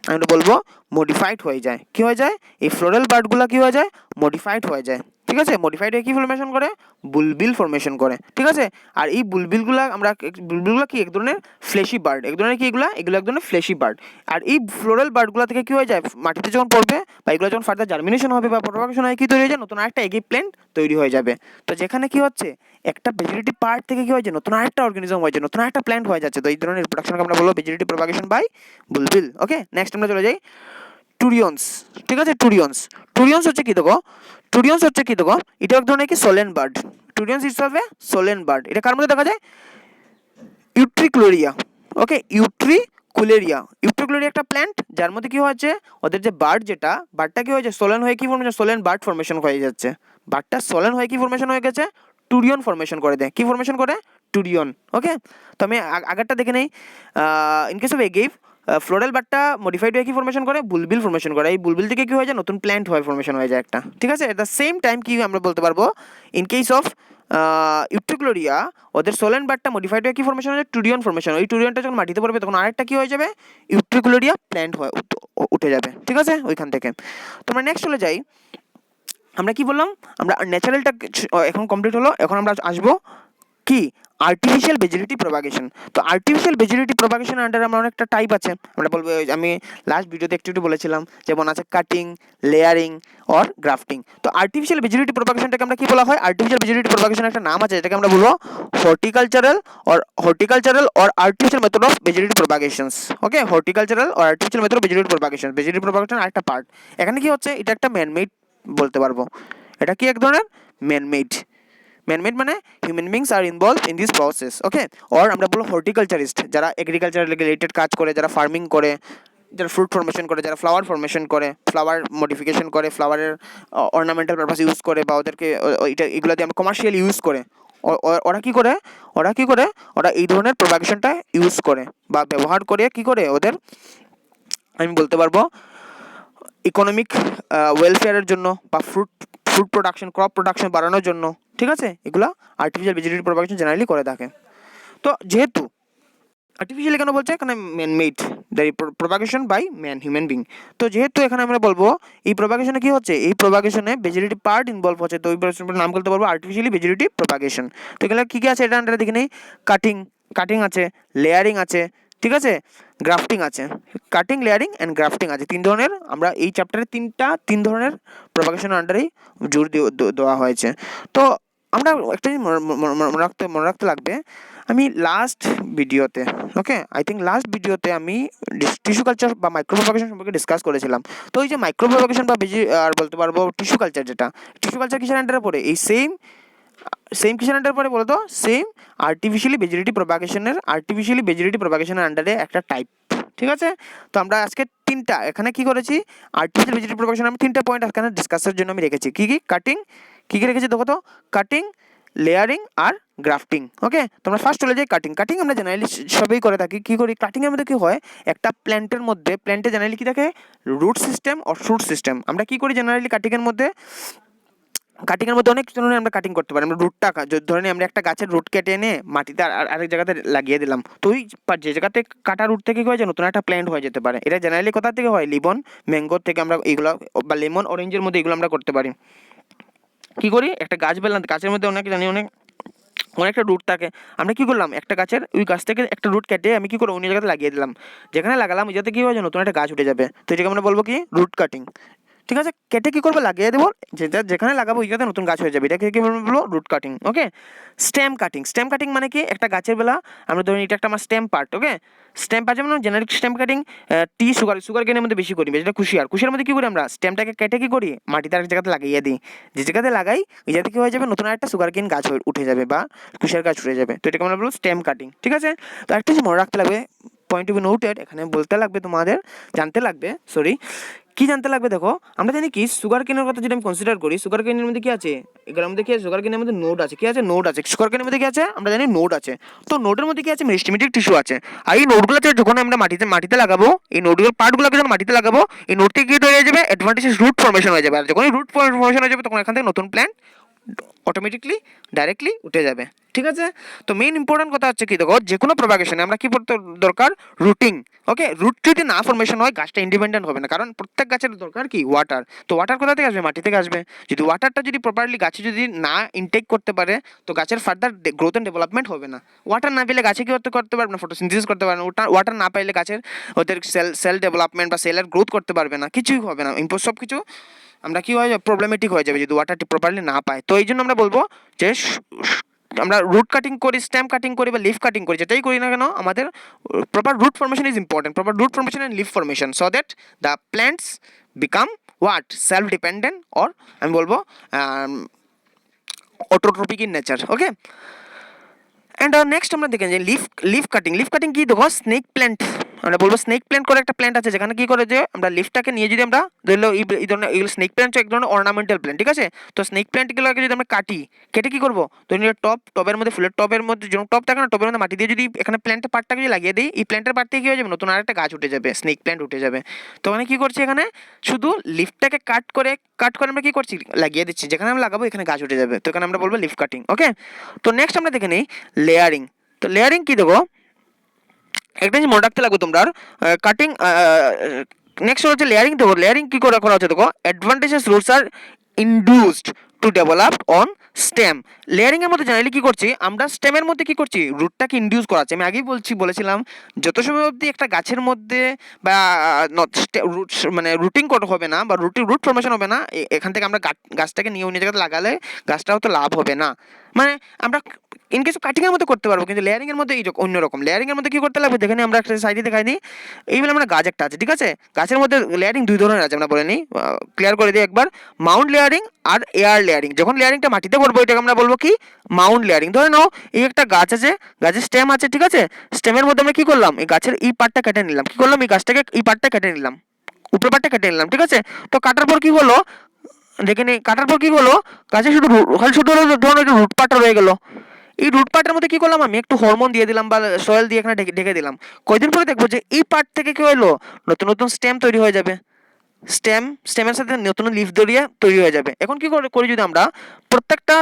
আমরা বলবো মডিফাইড হয়ে যায়। কি হয়ে যায়, এই ফ্লোরাল বার্ডগুলা কি হয়ে যায়, মডিফাইড হয়ে যায়। ঠিক আছে, মডিফাইড হয়ে কি ফর্মেশন করে, বুলবিল ফর্মেশন করে। ঠিক আছে, আর এই বুলবিলগুলা আমরা, বুলবিলগুলা কি এক ধরনের ফ্লেশি বার্ড, এক ধরনের কি এগুলো এক ধরনের ফ্লেশি বার্ড। আর এই ফ্লোরাল বার্ডগুলো থেকে কি হয়ে যায়, মাটিতে যখন পড়বে বা এগুলো যখন ফার্দার জার্মিনেশন হবে বা প্রোপাগেশন হয়, কি তৈরি হয়ে যায়, নতুন আরেকটা এগি প্ল্যান্ট তৈরি হয়ে যাবে। তো যেখানে কি হচ্ছে, একটা ভেজিটেটিভ পার্ট থেকে কি হয়েছে, নতুন আরেকটা অর্গানিজম হয়েছে, নতুন আরেকটা প্ল্যান্ট হয়ে যাচ্ছে। তো এই ধরনের প্রোডাকশনকে আমরা বলবো vegetative propagation by bulbil. Okay, next আমরা চলে যাই টুরিয়ন্স। ঠিক আছে, টুরিয়ন্স। টুরিয়ন্স হচ্ছে কি দেখো, টুরিয়ন্স হচ্ছে কি দেখো, এটা এক ধরনের কি swollen bud. Turions itself a swollen bud. এটা কার মধ্যে দেখা যায়, ইউট্রিকুলেরিয়া। ওকে, ইউট্রিকুলেরিয়া। ইউট্রিকুলেরিয়া একটা প্ল্যান্ট, যার মধ্যে কি হচ্ছে, ওদের যে বার্ড, যেটা বার্ডটা কি হয়েছে, সোলেন হয়ে কি ফর্মেশন, সোলেন বার্ড ফর্মেশন হয়ে যাচ্ছে। বার্ডটা সোলেন হয়ে কি ফর্মেশন হয়ে গেছে, টুরিয়ন ফর্মেশন করে দেয়। কি ফর্মেশন করে, টুরিয়ন। ওকে, তো আমি আগেরটা দেখে নেই, in case of agave floral বার্ডটা মডিফাইড হয়ে কি ফর্মেশন করে, বুলবিল ফর্মেশন করে। এই বুলবিল থেকে কি হয়ে যায়, নতুন প্ল্যান্ট হয় ফর্মেশন হয়ে যায় একটা। ঠিক আছে, এট দ্য সেম টাইম কি আমরা বলতে পারবো, ইন কেস অফ ইউট্রিকুলেরিয়া, ওদের সোলেন বার্ডটা মডিফাইড হয়ে কি ফর্মেশন হয়ে যায়, টুরিয়ন ফর্মেশন। ওই টুরিয়নটা যখন মাটিতে পড়বে, তখন আরেকটা কি হয়ে যাবে, ইউট্রিকুলেরিয়া প্ল্যান্ট হয়ে উঠে যাবে। ঠিক আছে, ওইখান থেকে তোমরা নেক্সট চলে যাই, আমরা কি বললাম, আমরা ন্যাচারালটা এখন কমপ্লিট হলো। এখন আমরা আসবো কি, আর্টিফিশিয়াল ভেজিটেটিভ প্রোপাগেশন। তো আর্টিফিশিয়াল ভেজিটেটিভ প্রোপাগেশনের আন্ডারে আমরা অনেকটা টাইপ আছে। আমরা বলবো, আমি লাস্ট ভিডিওতে একটু বলেছিলাম, যেমন আছে কাটিং, লেয়ারিং অর গ্রাফটিং। তো আর্টিফিশিয়াল ভেজিটেটিভ প্রোপাগেশনটাকে আমরা কি বলা হয়, আর্টিফিশিয়াল ভেজিটেটিভ প্রোপাগেশনের একটা নাম আছে, যেটাকে আমরা বলবো horticultural or artificial method of vegetative propagations. Okay, horticultural or artificial method of vegetative propagation. Vegetative propagation আরেকটা পার্ট। এখানে কি হচ্ছে, এটা একটা ম্যানমেড বলতে পারবো, এটা কি এক ধরনের ম্যানমেড। ম্যানমেড মানে human beings are involve in this process. Okay, or আমরা বলবো হর্টিকালচারিস্ট, যারা এগ্রিকালচার রিলেটেড কাজ করে, যারা ফার্মিং করে, যারা ফ্রুট ফর্মেশন করে, যারা ফ্লাওয়ার ফর্মেশন করে, ফ্লাওয়ার মডিফিকেশন করে, ফ্লাওয়ারের অর্নামেন্টাল পারপাস ইউজ করে, বা ওদেরকে এগুলো দিয়ে আমরা কমার্শিয়াল ইউজ করে, ওরা কি করে, ওরা এই ধরনের প্রোপাগেশনটা ইউজ করে বা ব্যবহার করে কি করে ওদের, আমি বলতে পারবো ইকোনমিক ওয়েলফেয়ারের জন্য বা ফুড প্রোডাকশন, ক্রপ প্রোডাকশন বাড়ানোর জন্য, ঠিক আছে, এগুলা আর্টিফিশিয়াল ভেজিটেটিভ প্রোপাগেশন জেনারেলি করে থাকে। তো যেহেতু আর্টিফিশিয়ালি কেন বলছে, এখানে man made the propagation by man, human being. তো যেহেতু এখানে আমরা বলবো এই প্রোপাগেশনে কি হচ্ছে, এই প্রোপাগেশনে ভেজিটেটিভ পার্ট ইনভলভ হচ্ছে, তো ওই নাম বলতে পারবো আর্টিফিশিয়ালি ভেজিটেটিভ প্রোপাগেশন। তো এগুলো কী কী আছে এটা আমরা দেখে নেই। কাটিং আছে, লেয়ারিং আছে, ঠিক আছে, গ্রাফটিং আছে। কাটিং, লেয়ারিং অ্যান্ড গ্রাফটিং আছে, তিন ধরনের। আমরা এই চ্যাপ্টারে তিন ধরনের প্রোপাগেশনের আন্ডারেই জোর দেওয়া হয়েছে। তো আমরা একটা জিনিস মনে রাখতে লাগবে, আমি লাস্ট ভিডিওতে আমি টিস্যু কালচার বা মাইক্রো প্রোপাগেশন সম্পর্কে ডিসকাস করেছিলাম। তো এই যে মাইক্রো প্রোপাগেশন বা আর বলতে পারবো টিস্যু কালচার, যেটা টিস্যু কালচার কিসের আন্ডারে পড়ে, এই সেম কিসের আন্ডারে পড়ে বলতো, সেম আর্টিফিশিয়ালি ভেজিটেটিভ প্রোপাগেশনের আন্ডারে একটা টাইপ, ঠিক আছে। তো আমরা আজকে তিনটা এখানে কি করেছি, আর্টিফিশিয়াল ভেজিটেটিভ প্রোপাগেশন আমি তিনটা পয়েন্ট এখানে ডিসকাসের জন্য আমি রেখেছি। কি কি রেখেছি দেখো তো, কাটিং, লেয়ারিং আর গ্রাফটিং। ওকে, তো আমরা ফার্স্ট চলে যাই কাটিং আমরা জেনারেলি সবই করে থাকি। কি করি, কাটিংয়ের মধ্যে কি হয়, একটা প্ল্যান্টে জেনারেলি কি থাকে, রুট সিস্টেম আর শুট সিস্টেম। আমরা কি করি জেনারেলি কাটিংয়ের মধ্যে অনেক ধরনের আমরা কাটিং করতে পারি। আমরা রুটটা ধরে নিই, আমরা একটা গাছের রুট কেটে এনে মাটিতে আরেক জায়গাতে লাগিয়ে দিলাম, তো ওই যে জায়গাতে কাটা রুট থেকে কি হয়ে যায়, নতুন একটা প্ল্যান্ট হয়ে যেতে পারে। এটা জেনারেলি কোথা থেকে হয়, লিমন, ম্যাঙ্গো থেকে আমরা এইগুলো, বা লেমন, অরেঞ্জের মধ্যে এগুলো আমরা করতে পারি। কি করি, একটা গাছ বেললাম, গাছের মধ্যে অনেকটা রুট থাকে। আমরা কি করলাম, একটা গাছের ওই গাছ থেকে একটা রুট কেটে আমি কি করে অন্য জায়গাতে লাগিয়ে দিলাম, যেখানে লাগালাম ওই জায়গাতে কি হয়ে যায়, নতুন একটা গাছ উঠে যাবে। তো এটাকে আমরা বলবো কি, রুট কাটিং। ঠিক আছে, কেটে কি করবো, লাগিয়ে দেবো, যেখানে লাগাবো ওই জায়গাতে নতুন গাছ হয়ে যাবে, এটাকে কি বলবো, রুট কাটিং। ওকে, স্টেম কাটিং মানে কি, একটা গাছের বেলা আমরা ধরি এটা একটা আমার স্টেম পার্ট। ওকে, স্টেম পার্ট যেমন জেনারিক স্টেম কাটিং সুগার কেনের মধ্যে বেশি করি, যেটা কুশিয়ার মধ্যে কি করি, আমরা স্টেমটাকে কেটে কি করি, মাটিতে আরেক জায়গাতে লাগিয়ে দিই, যে জায়গাতে লাগাই ওই জায়গাতে কি হয়ে যাবে, নতুন একটা সুগার কেন গাছ উঠে যাবে বা কুশিয়ার গাছ উঠে যাবে। তো এটাকে আমরা বলবো স্টেম কাটিং। ঠিক আছে, তো একটা জিনিস মনে রাখতে লাগবে, পয়েন্ট টু বি নোটেড, এখানে বলতে লাগবে তোমাদের, জানতে লাগবে, কি জানতে লাগবে, দেখো আমরা জানি কি সুগার কেনের কথা যদি আমি কনসিডার করি, সুগার কেনের মধ্যে কি আছে, এগুলোর মধ্যে কি আছে, সুগার কেনের মধ্যে নোড আছে, কি আছে, নোড আছে। সুগার কেনের মধ্যে কি আছে, আমরা জানি নোড আছে। তো নোডের মধ্যে কি আছে, মেরিস্টেমেটিক টিস্যু আছে। আর এই নোডগুলো যখন আমরা মাটিতে লাগাবো, এই নোডগুলোর পার্টগুলোকে যখন মাটিতে লাগাবো, এই নোড থেকে কি তৈরি হয়ে যাবে, অ্যাডভান্টেজেস রুট ফর্মেশন হয়ে যাবে। আর যখন রুট ফর্মেশন হয়ে যাবে, তখন এখান থেকে নতুন প্ল্যান্ট অটোমেটিকলি ডাইরেক্টলি উঠে যাবে। ঠিক আছে, তো মেইন ইম্পর্টেন্ট কথা হচ্ছে কি, দেখো যে কোনো প্রপাগেশনে আমরা কি করতে দরকার, রুটিং। ওকে, রুট যদি না ফর্মেশন হয়, গাছটা ইন্ডিপেন্ডেন্ট হবে না, কারণ প্রত্যেক গাছের দরকার কি, ওয়াটার। তো ওয়াটার কোথা থেকে আসবে, মাটি থেকে আসবে। যদি ওয়াটারটা যদি প্রপারলি গাছে যদি না ইনটেক করতে পারে, তো গাছের ফার্দার গ্রোথ অ্যান্ড ডেভেলপমেন্ট হবে না। ওয়াটার না পেলে গাছে কি করতে পারবে না, ফটোসিনথেসিস করতে পারবে না। ওয়াটার না পাইলে গাছের ওদের সেল ডেভেলপমেন্ট বা সেলের গ্রোথ করতে পারবে না, কিছুই হবে না। সব কিছু আমরা কি হয়ে যাবে, প্রবলেমেটিক হয়ে যাবে যদি ওয়াটারটি প্রপারলি না পায়। তো এই জন্য আমরা বলবো যে আমরা রুট কাটিং করি, স্টেম কাটিং করি বা লিফ কাটিং করি, যেটাই করি না কেন, আমাদের proper root formation is important, proper root formation and leaf formation, so that the plants become what, self dependent, or আমি বলবো autotrophic in nature. Okay, and next আমরা দেখেন যে লিফ কাটিং কি, দেখো স্নেক প্ল্যান্ট, আমরা বলবো স্নেক প্ল্যান্ট করে একটা প্ল্যান্ট আছে, যেখানে কি করে যে আমরা লিফটাকে নিয়ে যদি আমরা ধরলো এই ধরনের এগুলো স্নেক প্ল্যান্ট এক ধরনের অর্নামেন্টাল প্ল্যান্ট। ঠিক আছে, তো স্নেক প্ল্যান্টগুলোকে যদি আমরা কেটে কি করবো, ধরুন টবের মধ্যে, ফুলের টবের মধ্যে যখন টব থাকে না, টবের মধ্যে মাটি দিয়ে যদি এখানে প্ল্যান্টের পার্টটাকে যদি লাগিয়ে দিই, এই প্ল্যান্টের পার্ট থেকে কি হয়ে যাবে, নতুন আরেকটা গাছ উঠে যাবে, স্নেক প্ল্যান্ট উঠে যাবে। তো মানে কি করছি, এখানে শুধু লিফটাকে কাট করে আমরা কি করছি, লাগিয়ে দিচ্ছি, যেখানে আমরা লাগাবো এখানে গাছ উঠে যাবে। তো এখানে আমরা বলবো লিফ কাটিং। ওকে, তো নেক্সট আমরা দেখে নিই লেয়ারিং। তো লেয়ারিং কি, দেখো একটা জিনিস মনে রাখতে লাগবে তোমরা, কাটিং নেক্সট হচ্ছে লেয়ারিং। দেখো লেয়ারিং কি করে করা হচ্ছে, দেখো adventitious roots are induced to develop on stem. Layering এর মধ্যে জেনারেলি কি করছি, আমরা স্টেমের মধ্যে কি করছি, রুটটাকে ইনডিউস করাচ্ছি। আমি আগেই বলেছিলাম, যত সময় অবধি একটা গাছের মধ্যে বা মানে রুটিং করা হবে না বা রুট ফর্মেশন হবে না, এখান থেকে আমরা গাছটাকে নিয়ে অন্য জায়গায় লাগালে গাছটাও তো লাভ হবে না। মানে আমরা ইন কেস কাটিংয়ের মধ্যে করতে পারবো, কিন্তু লেয়ারিংয়ের মধ্যে এই অন্যরকম। লেয়ারিংয়ের মধ্যে কী করতে লাগবে, দেখে নিই আমরা একটা সাইডে দেখাই দিই। এইগুলো আমরা গাছ একটা আছে, ঠিক আছে, গাছের মধ্যে লেয়ারিং দুই ধরনের আছে, আমরা বলে নিই, ক্লিয়ার করে দিই একবার। মাউন্ট লেয়ারিং আর এয়ার লেয়ারিং। যখন লেয়ারিংটা মাটিতে করবো, এটাকে আমরা বলবো কি, মাউন্ট লেয়ারিং। ধরে নাও এই একটা গাছ আছে, গাছের স্টেম আছে, ঠিক আছে, স্টেমের মধ্যে আমরা কী করলাম, এই গাছের এই পার্টটা কেটে নিলাম, কী করলাম, এই গাছটাকে এই পার্টটা কেটে নিলাম, উপর পার্টটা কেটে নিলাম, ঠিক আছে। তো কাটার পর কী হলো, দেখে নিই, কাটার পর কী হলো, গাছে শুধু ধরুন রুট পার্টটা রয়ে গেলো। এই রুট পার্টের মধ্যে কি করলাম, আমি একটু হরমোন দিয়ে দিলাম বা সয়েল দিয়ে এখানে ঢেকে ঢেকে দিলাম। কয়দিন পরে দেখবো যে এই পার্ট থেকে কি হলো, নতুন নতুন স্টেম তৈরি হয়ে যাবে, স্টেমের সাথে নতুন লিফ দড়িয়ে তৈরি হয়ে যাবে। এখন কি করি যদি আমরা প্রত্যেকটা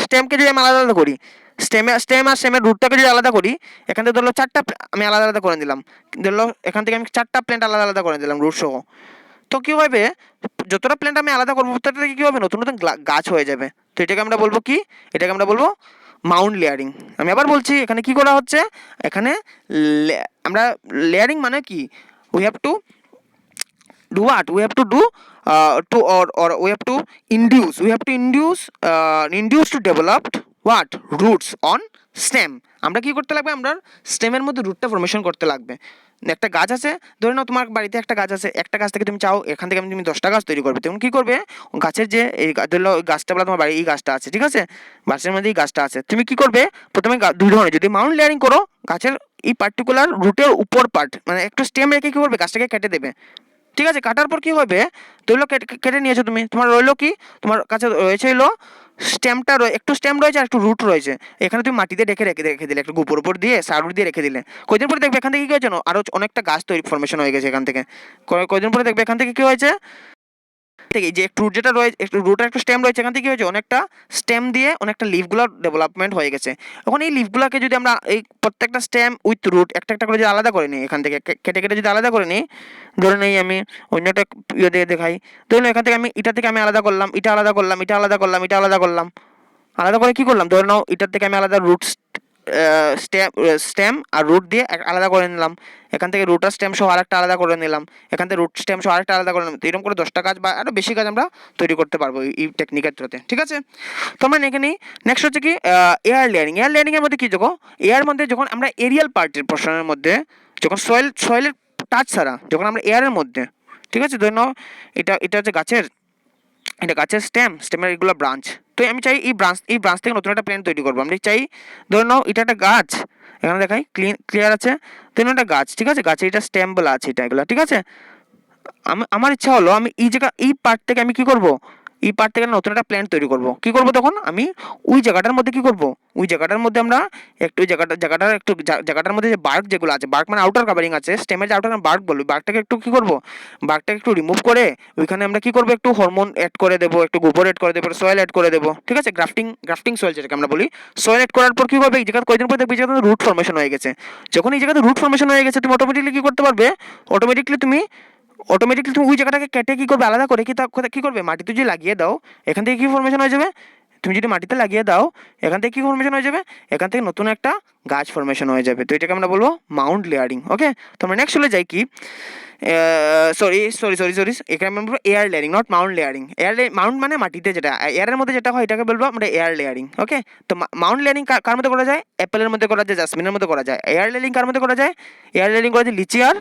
স্টেমকে যদি আমি আলাদা আলাদা করি, স্টেম আর স্টেমের রুটটাকে যদি আলাদা করি, এখান থেকে ধরলো 4টা আমি আলাদা আলাদা করে দিলাম, ধরলো এখান থেকে আমি 4টা প্ল্যান্ট আলাদা আলাদা করে দিলাম রুট সহ। তো কি হবে, যতটা প্ল্যান্ট আমি আলাদা করবো প্রত্যেকটা থেকে কি হবে, নতুন নতুন গাছ হয়ে যাবে। তো এটাকে আমরা বলবো কি, এটাকে আমরা বলবো মাউন্ট লেয়ারিং। আমি আবার বলছি, এখানে কি করা হচ্ছে, এখানে আমরা লেয়ারিং মানে কি, we have to do what we have to do to or we have to induce to develop what roots on stem। আমরা কি করতে লাগবে, আমরা স্টেমের মধ্যে রুটটা ফর্মেশন করতে লাগবে। একটা গাছ আছে, ধরে নাও তোমার বাড়িতে একটা গাছ আছে, একটা গাছ থেকে তুমি চাও এখান থেকে তুমি 10টা গাছ তৈরি করবে, তখন কি করবে, গাছের যে এই ধরো গাছটা বলা তোমার বাড়ি এই গাছটা আছে, ঠিক আছে, গাছের মধ্যে এই গাছটা আছে, তুমি কি করবে প্রথমে দুই ধরনের যদি মাউন্ট লেয়ারিং করো, গাছের এই পার্টিকুলার রুটের উপর পার্ট মানে একটু স্টেম রেখে কি করবে, গাছটাকে কেটে দেবে। ঠিক আছে, কাটার পর কি হবে, ধরলো কেটে নিয়েছো তুমি, তোমার রইলো কি, তোমার কাছে রয়েছে হলো স্টেমটা, একটু স্টেম রয়েছে আর একটু রুট রয়েছে, এখানে তুমি মাটিতে রেখে দিলে, একটু গোবর উপর দিয়ে সারুর দিয়ে রেখে দিলে, কয়দিন পরে দেখবে এখান থেকে কি হয়েছে, আরো অনেকটা গাছ তৈরি ফর্মেশন হয়ে গেছে এখান থেকে। কয়দিন পরে দেখবে এখান থেকে কি হয়েছে, থেকে যে একটু রুট যেটা রয়েছে, একটু রুটের একটা স্টেম রয়েছে, এখান থেকে কি হয়েছে, অনেকটা স্টেম দিয়ে অনেকটা লিফগুলো ডেভেলপমেন্ট হয়ে গেছে। এখন এই লিফগুলোকে যদি আমরা এই প্রত্যেকটা স্টেম উইথ রুট একটা একটা করে যদি আলাদা করে নিই, এখান থেকে কেটে কেটে যদি আলাদা করে নিই, ধরে নেই আমি অন্য একটা ইয়ে দিয়ে দেখাই, ধরুন এখান থেকে আমি এটা থেকে আমি আলাদা করলাম, এটা আলাদা করলাম, এটা আলাদা করলাম, এটা আলাদা করলাম, আলাদা করে কি করলাম, ধরে নাও এটার থেকে আমি আলাদা রুট স্টেম আর রুট দিয়ে আলাদা করে নিলাম, এখান থেকে রুট আর স্টেম সহ আরেকটা আলাদা করে নিলাম, এখান থেকে রুট স্টেম সহ আরেকটা আলাদা করে নিলাম। এরকম করে 10টা কাজ বা আরও বেশি কাজ আমরা তৈরি করতে পারবো এই টেকনিকের থ্রুতে। ঠিক আছে, তো আমরা এখানে নেক্সট হচ্ছে কি এয়ার লেয়ারিং। এয়ার লেয়ারিংয়ের মধ্যে কি, যখন এয়ার মধ্যে যখন আমরা এরিয়াল পার্টের পোর্শনের মধ্যে যখন সয়েলের টাচ ছাড়া যখন আমরা এয়ারের মধ্যে, ঠিক আছে, ধরে নাও এটা হচ্ছে গাছের স্টেমের এগুলো ব্রাঞ্চ, তো আমি চাই এই ব্রাঞ্চ থেকে নতুন একটা প্ল্যান্ট তৈরি করবো। আমরা চাই ধরে নাও এটা একটা গাছ, এখানে দেখাই ক্লিয়ার আছে, ধরে নাও একটা গাছ, ঠিক আছে, গাছে এটা স্টেম বলা আছে, এটা এগুলো ঠিক আছে। আমার ইচ্ছা হলো আমি এই পার্ট থেকে আমি কি করব, এই পার্ট থেকে নতুন একটা প্ল্যান্ট তৈরি করব। কি করব তখন, আমি ওই জায়গাটার মধ্যে কি করব, ওই জায়গাটার মধ্যে আমরা একটু জায়গাটার মধ্যে যে বার্ক যেগুলো আছে, বার্ক মানে আউটার কাভারিং আছে, স্টেমের যে আউটার বার্ক বলবো, বার্কটাকে একটু কি করব, বার্কটাকে একটু রিমুভ করে ওইখানে আমরা কি করব, একটু হরমোন অ্যাড করে দেবো, একটু গোবর অ্যাড করে দেবো, সয়েল অ্যাড করে দেবো, ঠিক আছে, গ্রাফটিং সয়েল যেটাকে আমরা বলি। সয়েল অ্যাড করার পর কি হবে, এই জায়গায় কয়দিন পর দেখবে এই জায়গাতে রুট ফর্মেশন হয়ে গেছে। যখন এই জায়গাতে রুট ফর্মেশন হয়ে গেছে, তুমি অটোমেটিকলি কি করতে পারবে, তুমি ওই জায়গাটাকে কেটে কি করবে, আলাদা করে কি করবে, মাটিতে যদি লাগিয়ে দাও, এখান থেকে কি ফর্মেশন হয়ে যাবে, তুমি যদি মাটিতে লাগিয়ে দাও এখান থেকে কি ফর্মেশন হয়ে যাবে, এখান থেকে নতুন একটা গাছ ফর্মেশন হয়ে যাবে। তো এটাকে আমরা বলবো মাউন্ট লেয়ারিং। ওকে, তো আমরা নেক্সট চলে যাই কি, সরি, এখানে আমরা বলবো air layering, not Mount layering. Mount মানে মাটিতে যেটা, এয়ারের মধ্যে যেটা হয় এটাকে বলবো আমরা এয়ার লেয়ারিং। ওকে, তো মাউন্ট লেয়ারিং কার মধ্যে করা যায়, অ্যাপেলের মধ্যে করা যায়, জাসমিনের মধ্যে করা যায়। এয়ার লেয়ারিং কার মধ্যে করা যায়, এয়ার লেয়ারিং করা যায় লিচি আর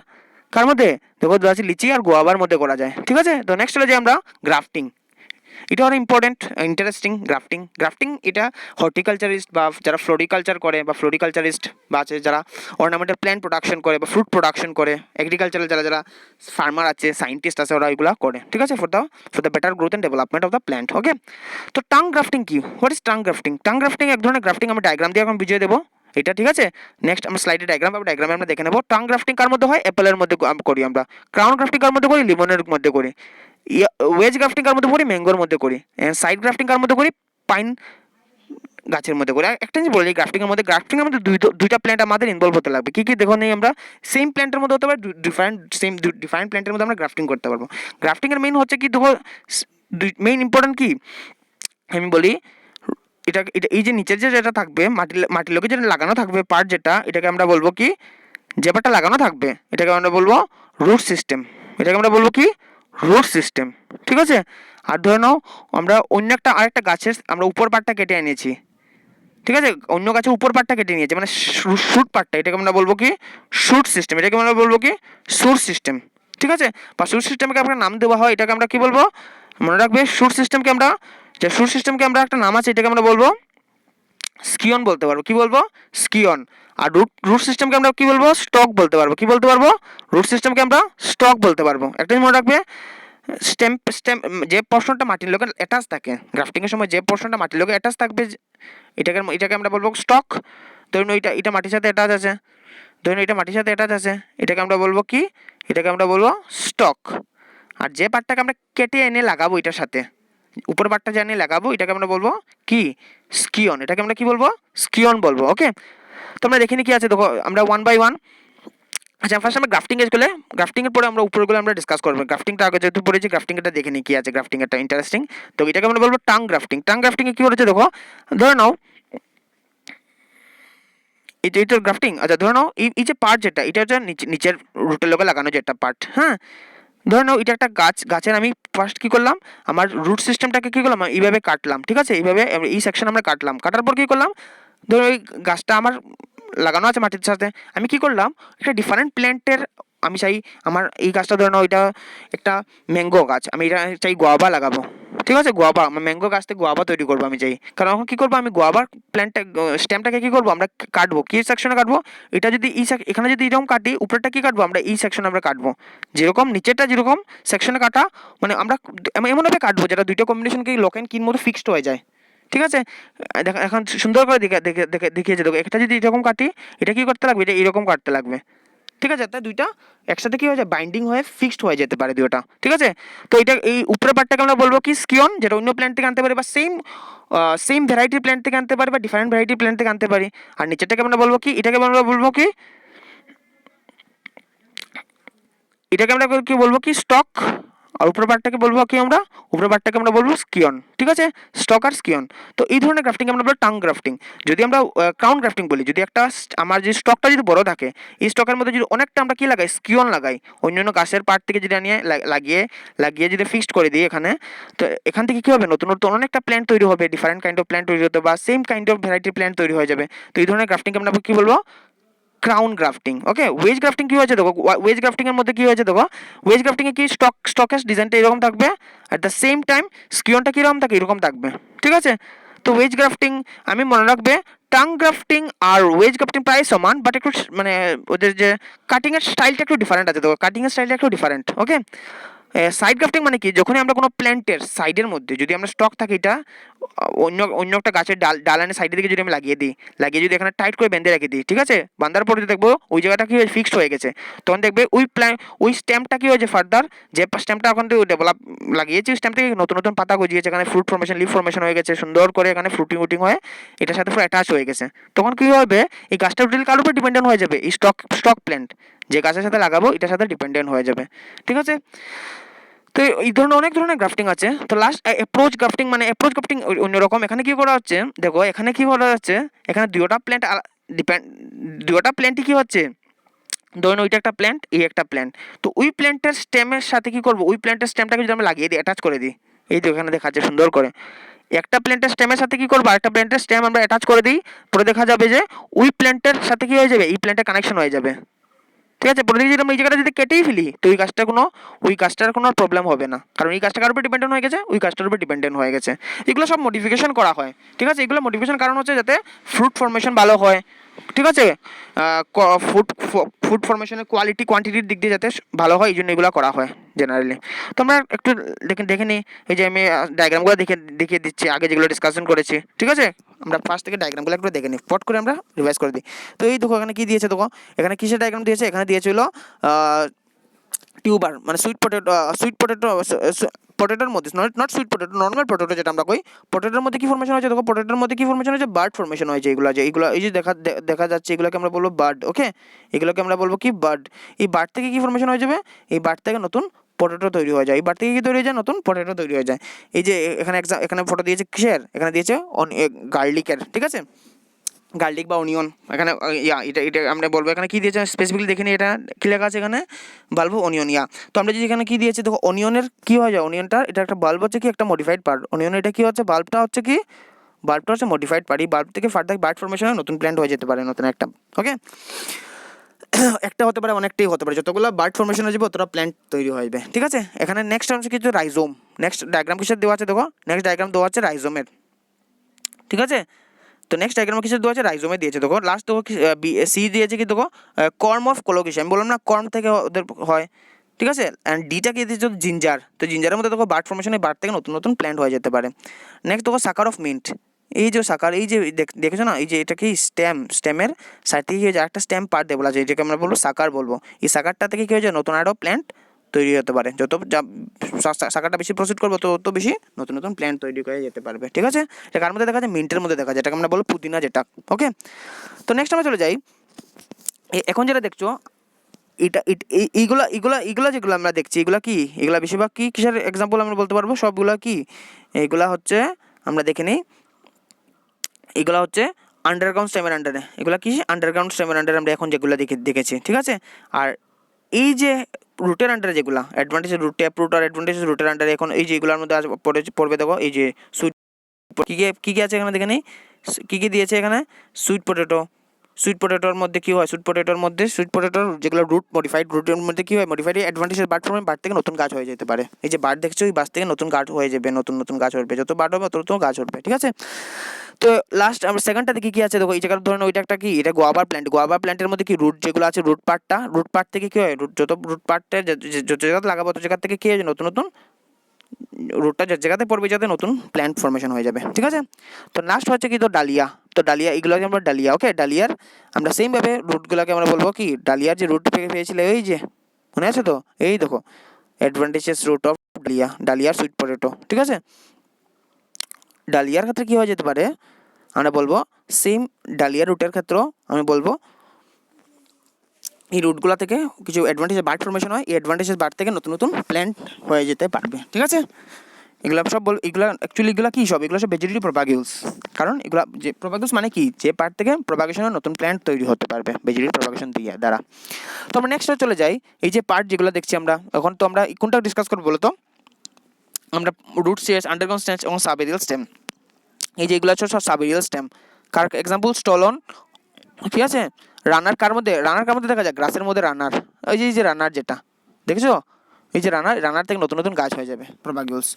কার মধ্যে, দেখো আছে লিচি আর গোয়াবার মধ্যে করা যায়। ঠিক আছে, তো নেক্সট চলে যাই আমরা গ্রাফটিং। এটা অনেক ইম্পর্টেন্ট ইন্টারেস্টিং। গ্রাফটিং এটা হর্টিকালচারিস্ট বা যারা ফ্লোরিকালচার করে বা ফ্লোরিকালচারিস্ট বা আছে যারা অর্নামেন্টাল প্ল্যান্ট প্রোডাকশন করে বা ফ্রুট প্রোডাকশন করে, এগ্রিকালচারাল যারা ফার্মার আছে, সায়েন্টিস্ট আছে, ওরা এগুলো করে। ঠিক আছে, for the better growth and development of the plant. Okay, তো টাং গ্রাফটিং কি, what is tongue grafting? Tongue grafting এক ধরনের গ্রাফটিং, আমি ডায়াগ্রাম দিয়ে এখন বুঝিয়ে দেবো এটা। ঠিক আছে, নেক্সট আমরা স্লাইডে ডায়াগ্রামে আমরা দেখে নেবো। টাং গ্রাফটিং কার মধ্যে হয়, অ্যাপেলের মধ্যে করি আমরা। ক্রাউন গ্রাফটিং কার মধ্যে করি, লিমনের মধ্যে করি। ওয়েজ গ্রাফটিং কার মধ্যে করি, ম্যাঙ্গোর মধ্যে করি। সাইড গ্রাফটিং কার মধ্যে করি, পাইন গাছের মধ্যে করি। একটা জিনিস বলি, গ্রাফটিংয়ের মধ্যে দুইটা প্ল্যান্ট আমাদের ইনভলভ হতে লাগবে। কী দেখো নেই, আমরা সেম প্ল্যান্টের মধ্যে হতে পারে, ডিফারেন্ট প্ল্যান্টের মধ্যে আমরা গ্রাফটিং করতে পারবো। গ্রাফটিংয়ের মেইন হচ্ছে কি, দেখো মেইন ইম্পর্টেন্ট কি আমি বলি, এটা এই যে নিচের যেটা থাকবে মাটির লোকে যেটা লাগানো থাকবে পার্ট, এটাকে আমরা বলবো কি, যে পার্টটা লাগানো থাকবে এটাকে আমরা বলবো রুট সিস্টেম। এটাকে আমরা বলবো কি, রুট সিস্টেম। ঠিক আছে, আর ধরে নাও আমরা অন্য আরেকটা গাছের আমরা উপর পার্টটা কেটে এনেছি। ঠিক আছে, অন্য গাছের উপর পার্টটা কেটে নিয়েছে, মানে শুট পার্টটা, এটাকে আমরা বলবো কি, শুট সিস্টেম। এটাকে আমরা বলবো কি, শুট সিস্টেম। ঠিক আছে, বা শুট সিস্টেমকে আমরা নাম দেওয়া হয়, এটাকে আমরা কি বলবো, মনে রাখবে শুট সিস্টেমকে আমরা একটা নাম আছে, এটাকে আমরা বলবো স্কিয়ন বলতে পারবো। কি বলবো, স্কিয়ন। আর রুট সিস্টেমকে আমরা কি বলবো, স্টক বলতে পারবো। কি বলতে পারবো, রুট সিস্টেমকে আমরা স্টক বলতে পারবো। একটা মনে রাখবে, স্টেম যে পোর্শনটা মাটির লগে অ্যাটাচ থাকে, গ্রাফটিং এর সময় যে পোর্শনটা মাটির লগে অ্যাটাচ থাকবে, এটাকে আমরা বলবো স্টক। ধরুন এটা মাটির সাথে অ্যাটাচ আছে, ধরুন এটা মাটির সাথে অ্যাটাচ আছে, এটাকে আমরা বলবো কি, এটাকে আমরা বলবো স্টক। আর যে পার্টটাকে আমরা কেটে এনে লাগাবো এটার সাথে, উপর পার্টটা যে এনে লাগাবো, এটাকে আমরা বলবো কি, স্কিয়ন। এটাকে আমরা কি বলবো, স্কিয়ন বলবো। ওকে, তো আমরা দেখিনি কি আছে, দেখো আমরা ওয়ান বাই ওয়ান। আচ্ছা, ফার্স্ট আমরা গ্রাফটিং এর গেলে, গ্রাফটিং এর পরে আমরা উপরগুলো আমরা ডিসকাস করবো। গ্রাফটিংটা আগে যেহেতু পড়েছি, গ্রাফটিংটা দেখে নিই কি আছে, গ্রাফটিং এরটা ইন্টারেস্টিং। তো এটাকে আমরা বলবো টাং গ্রাফটিং। টাং গ্রাফটিং এ কি হচ্ছে দেখো, ধরে নাও এই যে এটার গ্রাফটিং, আচ্ছা ধরে নাও এই যে পার্ট যেটা, এটা হচ্ছে নিচের রুটের লগে লাগানো যেটা পার্ট, হ্যাঁ। ধরে নাও এটা একটা গাছের আমি ফার্স্ট কি করলাম, আমার রুট সিস্টেমটাকে কি করলাম, এইভাবে কাটলাম, ঠিক আছে, এইভাবে এই সেকশন আমরা কাটলাম, কাটার পর কি করলাম, ধরো এই গাছটা আমার লাগানো আছে মাটির সাথে, আমি কি করলাম, একটা ডিফারেন্ট প্ল্যান্টের আমি চাই, আমার এই গাছটা ধরে নাও এটা একটা ম্যাঙ্গো গাছ, আমি এটা চাই গোয়াবা লাগাবো, ঠিক আছে, গোয়াবা ম্যাঙ্গো গাছ থেকে গোয়াবা তৈরি করবো আমি চাই। কারণ এখন কী করবো, আমি গোয়াবার প্ল্যান্টটা স্টেমটাকে কী করবো, আমরা কাটবো, কী সেকশনে কাটবো, এটা যদি এখানে যদি এরকম কাটি, উপরেরটা কী কাটবো, আমরা এই সেকশনে আমরা কাটবো, যেরকম নিচেরটা যেরকম সেকশনে কাটা, মানে আমরা এমনভাবে কাটবো যেটা দুইটা কম্বিনেশনকে লক অ্যান্ড কির মতো ফিক্সড হয়ে যায়, ঠিক আছে। দেখো এখন সুন্দর করে দেখিয়েছে, দেখো একটা যদি এরকম কাটি, এটা কী করতে লাগবে, এটা এরকম কাটতে লাগবে, ঠিক আছে, তাই দুইটা একসাথে কি হয়ে যায়, বাইন্ডিং হয়ে ফিক্সড হয়ে যেতে পারে দুইটা, ঠিক আছে। তো এটা এই উপরের পার্টটাকে আমরা বলবো কি, স্কিয়ন, যেটা অন্য প্ল্যান্ট থেকে আনতে পারি, বা সেম ভ্যারাইটির প্ল্যান্ট থেকে আনতে পারি, বা ডিফারেন্ট ভ্যারাইটির প্ল্যান্ট থেকে আনতে পারি। আর নিচেরটাকে আমরা বলবো কি, এটাকে আমরা বলবো কি, এটাকে আমরা কি বলবো কি, স্টক। আর উপরের পার্টটাকে বলবো কি, আমরা উপরের পার্টটাকে আমরা বলবো স্কিয়ন, ঠিক আছে, স্টক আর স্কিয়ন। তো এই ধরনের গ্রাফটিং আমরা বলবো টাং গ্রাফটিং। যদি আমরা ক্রাউন গ্রাফটিং বলি, যদি একটা আমার যে স্টকটা যদি বড় থাকে, এই স্টকের মধ্যে যদি অনেকটা আমরা কি লাগাই, স্কিয়ন লাগাই, অন্যান্য গাছের পার্ট থেকে যদি নিয়ে লাগিয়ে যদি ফিক্সড করে দিই এখানে, তো এখান থেকে কী হবে, নতুন নতুন অনেকটা প্ল্যান্ট তৈরি হবে, ডিফারেন্ট কাইন্ড অফ প্ল্যান্ট তৈরি হতে, বা সেম কাইন্ড অফ ভ্যারাইটির প্ল্যান্ট তৈরি হয়ে যাবে। তো এই ধরনের গ্রাফটিংকে আমরা কী বলবো, ক্রাউন গ্রাফটিং। ওকে, ওয়েজ গ্রাফটিং কি হয়েছে দেখো, ওয়েজ গ্রাফটিং এর মধ্যে কি হয়েছে দেখো, ওয়েজ গ্রাফটিং এ কি স্টকের ডিজাইনটা এরকম থাকবে, অ্যাট দ্য সেম টাইম স্কিয়নটা কিরকম থাকে, এরকম থাকবে, ঠিক আছে। তো ওয়েজ গ্রাফটিং আমি মনে রাখবে, টাং গ্রাফটিং আর ওয়েজ গ্রাফটিং প্রায় সমান, বাট একটু মানে ওদের যে কাটিং এর স্টাইলটা একটু ডিফারেন্ট আছে, দেখো কাটিং এর স্টাইলটা একটু ডিফারেন্ট। ওকে, সাইড গ্রাফটিং মানে কি, যখনই আমরা কোনো প্ল্যান্টের সাইডের মধ্যে যদি আমরা স্টক থাকে, এটা অন্য একটা গাছের ডালানের সাইডের দিকে যদি আমি লাগিয়ে যদি এখানে টাইট করে বেঁধে রেখে দিই, ঠিক আছে, বাঁধার পরে দেখবো ওই জায়গাটা কি হয়ে ফিক্সড হয়ে গেছে, তখন দেখবে ওই স্টেমটা কি হয়েছে ফার্দার, যে স্টেমটা এখন ডেভেলপ লাগিয়েছি, ওই স্টেম থেকে নতুন নতুন পাতা গজিয়েছে, এখানে ফ্রুট ফর্মেশন, লিফ ফর্মেশন হয়ে গেছে, সুন্দর করে এখানে ফ্রুটিং হয়ে এটার সাথে পুরো অ্যাটাচ হয়ে গেছে। তখন কি হবে, এই গাছটা টোটালি কার উপর ডিপেন্ডেন্ট হয়ে যাবে, এই স্টক প্ল্যান্ট যে গাছের সাথে লাগাবো এটার সাথে ডিপেন্ডেন্ট হয়ে যাবে, ঠিক আছে। তো এই ধরনের অনেক ধরনের গ্রাফটিং আছে। তো লাস্ট অ্যাপ্রোচ গ্রাফটিং, মানে অ্যাপ্রোচ গ্রাফটিং অন্যরকম। এখানে কি করা হচ্ছে দেখো, এখানে কি করা হচ্ছে, এখানে দুটোটা প্ল্যান্টই কি হচ্ছে, ধরুন ওইটা একটা প্ল্যান্ট, এই একটা প্ল্যান্ট, তো ওই প্ল্যান্টের স্টেমের সাথে কি করবো, ওই প্ল্যান্টের স্টেমটাকে যদি আমরা লাগিয়ে দিই, অ্যাটাচ করে দিই, এই তো এখানে দেখা যাচ্ছে সুন্দর করে, একটা প্ল্যান্টের স্টেমের সাথে কি করবো, আরেকটা প্ল্যান্টের স্টেম আমরা অ্যাটাচ করে দিই, পরে দেখা যাবে যে ওই প্ল্যান্টের সাথে কি হয়ে যাবে, এই প্ল্যান্টের কানেকশন হয়ে যাবে, ঠিক আছে। পরে যদি আমরা এই জায়গাটা যদি কেটেই ফেলি, তো ওই গাছটার কোনো প্রবলেম হবে না, কারণ এই গাছটা কার উপর ডিপেন্ডেন্ট হয়ে গেছে, ওই গাছটার উপর ডিপেন্ডেন্ট হয়ে গেছে। এগুলো সব মডিফিকেশন করা হয়, ঠিক আছে। এগুলো মডিফিকেশন কারণ হচ্ছে যাতে ফ্রুট ফর্মেশন ভালো হয়, ঠিক আছে, ফুড ফর্মেশনের কোয়ান্টিটির দিক দিয়ে যাতে ভালো হয়, এই জন্য এগুলো করা হয় জেনারেলি। তো আমরা একটু দেখে নিই, এই যে আমি ডায়াগ্রামগুলো দেখিয়ে দিচ্ছি, আগে যেগুলো ডিসকাশন করেছি, ঠিক আছে। আমরা ফার্স্ট থেকে ডায়াগ্রামগুলো একটু দেখে নিই, পট করে আমরা রিভাইজ করে দিই। তো এই দেখো এখানে কি দিয়েছে, দেখো এখানে কিসের ডায়াগ্রাম দিয়েছে, এখানে দিয়েছিল টিউবার, মানে পটেটোর মধ্যে, not sweet potato, normal potato যেটা আমরা কই, পটেটোর মধ্যে কি ফর্মেশন হয়েছে দেখো, পটেটোর মধ্যে কি ফর্মেশন হয়েছে, বার্ড ফর্মেশন হয়েছে, এইগুলো এই যে দেখা যাচ্ছে, এগুলোকে আমরা বলবো বার্ড। ওকে, এগুলোকে আমরা বলবো কি, বার্ড। এই বার্ড থেকে কি ফর্মেশন হয়ে যাবে, এই বার্ড থেকে নতুন পটেটো তৈরি হয়ে যায়, এই বার্ড থেকে কি তৈরি হয়ে যায়, নতুন পটেটো তৈরি হয়ে যায়। এই যে এখানে ফটো দিয়েছে কিসের, এখানে দিয়েছে গার্লিকের, ঠিক আছে, গার্লিক বা অনিয়ন। এখানে এটা আমরা বলবো, এখানে কী দিয়েছে স্পেসিফিকলি দেখে নিই, এটা কী লেখা আছে এখানে, বাল্ব অনিয়ন। তো আমরা যদি এখানে কী দিয়েছে দেখো, অনিয়নের কী হয়ে যায়, অনিয়নটা এটা একটা বাল্ব হচ্ছে কি, একটা মডিফাইড পার্ট, অনিয়ন এটা কী হচ্ছে, বাল্বটা হচ্ছে মডিফাইড পার্ট, এই বাল্ব থেকে ফার্দার বার্ড ফর্মেশন হয়, নতুন প্ল্যান্ট হয়ে যেতে পারে, নতুন একটা। ওকে, একটা হতে পারে, অনেকটাই হতে পারে, যতগুলো বার্ড ফর্মেশন হয়ে যাবে ততটা প্ল্যান্ট তৈরি হয়ে যাবে, ঠিক আছে। এখানে নেক্সট হচ্ছে কিছু রাইজোম, নেক্সট ডায়াগ্রাম কিসের দেওয়া আছে দেখো, নেক্সট ডায়াগ্রাম দেওয়া আছে রাইজোমের, ঠিক আছে। তো নেক্সট ডায়াগ্রামে কিছু দেওয়া আছে, রাইজোমে দিয়েছে দেখো, লাস্ট দেখো সি দিয়েছে কি দেখো, কর্ম অফ কোলোকেশন। আমি বললাম না কর্ম থেকে ওদের হয়, ঠিক আছে। অ্যান্ড ডিটা কি দিয়েছে জিঞ্জার, তো জিঞ্জারের মধ্যে দেখো বার্ড ফর্মেশন, এই বার্ড থেকে নতুন নতুন প্ল্যান্ট হয়ে যেতে পারে। নেক্সট দেখো সাকার অফ মিন্ট, এই যে সাকার, এই যে দেখেছো না, এই যে এটা কি স্টেমের সাইড থেকে কি হয়েছে একটা স্টেম পার্ট দিয়ে বলা যায়, এটাকে আমরা বলবো সাকার বলবো। এই সাকারটা থেকে কি হয়েছে নতুন আরও প্ল্যান্ট তৈরি হতে পারে, যত শাখাটা বেশি প্রসিড করবো তত বেশি নতুন নতুন প্ল্যান্ট তৈরি করে যেতে পারবে। ঠিক আছে, এটা কার মধ্যে দেখা যায়, মিন্টের মধ্যে দেখা যায়, যেটাকে আমরা বলবো পুদিনা যেটা। ওকে, তো নেক্সট আমরা চলে যাই, এখন যেটা দেখছো এটা এইগুলা এইগুলা এইগুলা যেগুলো আমরা দেখছি, এগুলা কি, এগুলা বেশিরভাগ কি কিসের এক্সাম্পল আমরা বলতে পারবো, সবগুলা কি, এইগুলা হচ্ছে আমরা দেখে নিই, এগুলা হচ্ছে আন্ডারগ্রাউন্ড স্টেমের আন্ডারে, এগুলা কি আন্ডারগ্রাউন্ড স্টেমের আন্ডারে আমরা এখন যেগুলো দেখেছি। ঠিক আছে, আর এই যে রুটের আন্ডারে যেগুলো অ্যাডভান্টেজ রুট, ট্যাপ রুট আর অ্যাডভান্টেজ রুটের আন্ডারে, এখন এই যেগুলোর মধ্যে পড়বে দেখো, এই যে সুইট কী কী আছে এখানে দেখে নেই, কী কী দিয়েছে এখানে, সুইট পটেটো, সুইট পটেটোর মধ্যে কী হয়, সুইট পটেটোর যেগুলো রুট মডিফাইড, রুটের মধ্যে কী হয় মডিফাইড অ্যাডভান্টেজের বার্ড ফর্মে বার্ড থেকে নতুন গাছ হয়ে যেতে পারে। এই যে বার্ড দেখছো, ওই গাছ থেকে নতুন গাছ হয়ে যাবে, নতুন নতুন গাছ উঠবে, যত বার্ড হবে তত গাছ উঠবে। ঠিক আছে, তো লাস্ট আমরা সেকেন্ডটা দেখি কী আছে দেখো, এই জায়গার ধরেন ওইটা একটা কি, এটা গোয়াবার প্ল্যান্টের মধ্যে কি রুট যেগুলো আছে, রুট পার্ট থেকে কী হয়, যত রুট পার্টটা যত জায়গাতে লাগাবো তত জায়গা থেকে কী হয় নতুন নতুন রুটটা যে জায়গাতে পড়বে যাতে নতুন প্ল্যান্ট ফর্মেশন হয়ে যাবে। ঠিক আছে, তো লাস্ট হচ্ছে কি, তো ডালিয়া, এগুলোকে আমরা ডালিয়া, ওকে, ডালিয়ার আমরা সেমভাবে রুটগুলোকে আমরা বলবো কি, ডালিয়ার যে রুট পেয়েছিলে ওই যে মনে আছে তো, এই দেখো অ্যাডভান্টেজেস রুট অফ ডালিয়ার সুইট পটেটো। ঠিক আছে, ডালিয়ার ক্ষেত্রে কী হয়ে যেতে পারে, আমরা বলবো সেম ডালিয়া রুটের ক্ষেত্রেও আমি বলবো এই রুটগুলো থেকে কিছু অ্যাডভান্টেজের বার্ড ফর্মেশন হয়, এই অ্যাডভান্টেজের বার্ড থেকে নতুন নতুন প্ল্যান্ট হয়ে যেতে পারবে। ঠিক আছে, এগুলো সব এগুলো অ্যাকচুয়ালি এগুলো কী সব, এগুলো সব ভেজিটেটিভ প্রপাগেলস, কারণ এগুলো যে প্রপাগেলস মানে কি, যে পার্ট থেকে প্রপাগেশনের নতুন প্ল্যান্ট তৈরি হতে পারবে ভেজিটেটিভ প্রপাগেশন দ্বারা। তো আমরা নেক্সট চলে যাই, এই যে পার্ট যেগুলো দেখছি আমরা এখন, তো আমরা কোনটা ডিসকাস করবো বলো তো, আমরা রুট স্টেজ, আন্ডারগ্রাউন্ড স্টেজ এবং সাবেরিয়াল স্টেম, এই যে এগুলো হচ্ছে সব সাবেরিয়াল স্টেম। কার এক্সাম্পল, স্টলন। ঠিক আছে, রানার কার মধ্যে দেখা যায়, গ্রাসের মধ্যে রানার, ওই যে রানার যেটা দেখেছো, এই যে রানার থেকে নতুন নতুন গাছ হয়ে যাবে প্রপাগেলস।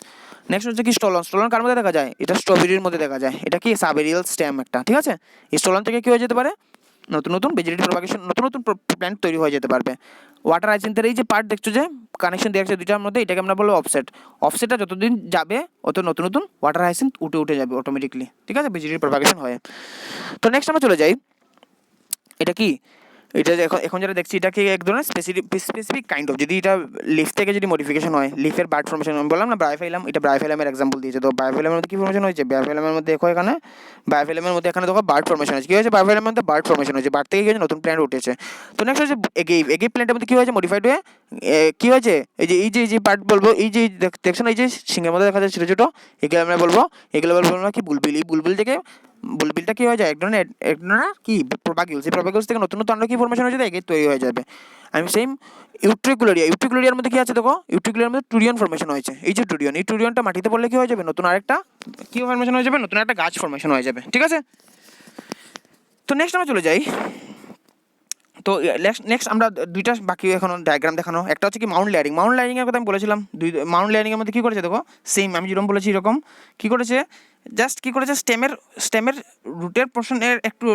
নেক্সট হচ্ছে কি স্টলন কার মধ্যে দেখা যায়, এটা স্ট্রবেরির মধ্যে দেখা যায়, এটা কি সাবেরিয়াল স্টেম একটা। ঠিক আছে, এই স্টলন থেকে কি হয়ে যেতে পারে নতুন নতুন ভেজিটেটিভ প্রপাগেশন, নতুন নতুন প্ল্যান্ট তৈরি হয়ে যেতে পারবে। ওয়াটার হাইজিনথের এই যে পার্ট দেখছো যে কানেকশন দেওয়া আছে দুইটার মধ্যে, এটাকে আমরা বলবো অফসেটটা যতদিন যাবে অত নতুন নতুন ওয়াটার হাইজিনথ উঠে যাবে অটোমেটিকলি। ঠিক আছে, ভেজিটেটিভ প্রপাগেশন হয়। তো নেক্সট আমরা চলে যাই, এটা কি, এটা এখন যেটা দেখছি এটা কি এক ধরনের স্পেসিফিক কাইন্ড অফ, যদি এটা লিফ থেকে যদি মডিফিকেশন হয়, লিফের বার্ড ফর্মেশন বললাম না, ব্রায়োফাইলাম, এটা ব্রায়োফাইলামের এক্সাম্পল দিয়েছে। তো ব্রায়োফাইলামের মধ্যে কি ফর্মেশন হয়েছে, ব্রায়োফাইলামের মধ্যে দেখো এখানে, ব্রায়োফাইলামের মধ্যে এখানে দেখো বার্ড ফর্মেশন হয়েছে, কি হয়েছে ব্রায়োফাইলামের মধ্যে বার্ড ফর্মেশন হয়েছে, বার্ড থেকে কি হয়েছে নতুন প্ল্যান্ট উঠেছে। তো নেক্সট হচ্ছে এগেইভ প্ল্যান্টের মধ্যে কি হয়েছে মডিফাইড হয়ে কি হয়েছে, এই যে পার্ট বলবো, এই যে দেখছো না, এই যে সিংহের মধ্যে দেখা যায় ছোটো ছোটো, এগুলো আমরা বলবো কি বুলবিল থেকে, বুলবিলটা কি হয়ে যায় এক ধরনের কি প্রপাগেলস, এই প্রপাগেলস থেকে নতুন নতুন কি ফর্মেশন হয়ে যাবে, এগে তৈরি হয়ে যাবে। আমি সেম ইউট্রিকুলারিয়ার মধ্যে কি আছে দেখো, ইউট্রিকুলারিয়ার মধ্যে টুরিয়ন ফর্মেশন হয়েছে, এই যে টুরিয়ন, এই টুরিয়নটা মাটিতে পড়লে কি হয়ে যাবে, নতুন আরেকটা কি ফর্মেশন হয়ে যাবে, নতুন একটা গাছ ফর্মেশন হয়ে যাবে। ঠিক আছে, তো নেক্সট আমরা চলে যাই, তো নেক্সট আমরা দুইটা বাকি এখন ডায়াগ্রাম দেখানো, একটা হচ্ছে কি মাউন্ট লেয়ারিংয়ের কথা আমি বলেছিলাম, মাউন্ট লেয়ারিংয়ের মধ্যে কী করেছে দেখো, সেম আমি যেরকম বলেছি এরকম কী করেছে, জাস্ট কী করেছে, স্টেমের রুটের পোর্শনের একটু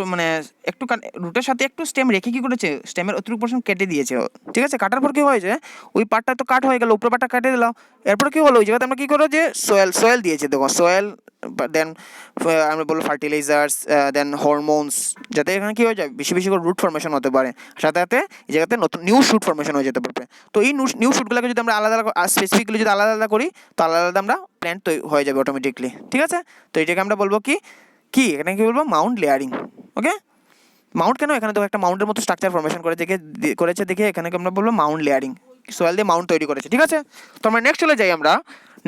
রুটের সাথে একটু স্টেম রেখে কী করেছে, স্টেমের অতিরিক্ত পোর্শন কেটে দিয়েছে। ঠিক আছে, কাটার পর কী হয়েছে, ওই পার্টটা তো কাট হয়ে গেল, উপর পার্টটা কেটে দিলাম, এরপর কী হলো, ওই জায়গাতে আমরা কী করো যে সয়েল দিয়েছে দেখো, সয়েল দেন আমরা বলবো ফার্টিলাইজার্স, দেন হরমোনস, যাতে এখানে কী হয়ে যায় বেশি বেশি করে রুট ফর্মেশন হতে পারে, সাথে সাথে এই জায়গাতে নতুন নিউ শুট ফর্মেশন হয়ে যেতে পারবে। তো এই নিউ শুটগুলোকে যদি আমরা আলাদা স্পেসিফিকলি যদি আলাদা করি, তো আলাদা আমরা প্ল্যান্ট হয়ে যাবে অটোমেটিকলি। ঠিক আছে, তো এটাকে আমরা বলবো কি এখানে কি বলবো, মাউন্ট লেয়ারিং। ওকে, মাউন্ট কেন, এখানে তো একটা মাউন্টের মতো স্ট্রাকচার ফর্মেশন করেছে দেখে এখানে আমরা বলবো মাউন্ট লেয়ারিং, সোয়েল দিয়ে মাউন্ট তৈরি করেছে। ঠিক আছে, তো আমরা নেক্সট চলে যাই, আমরা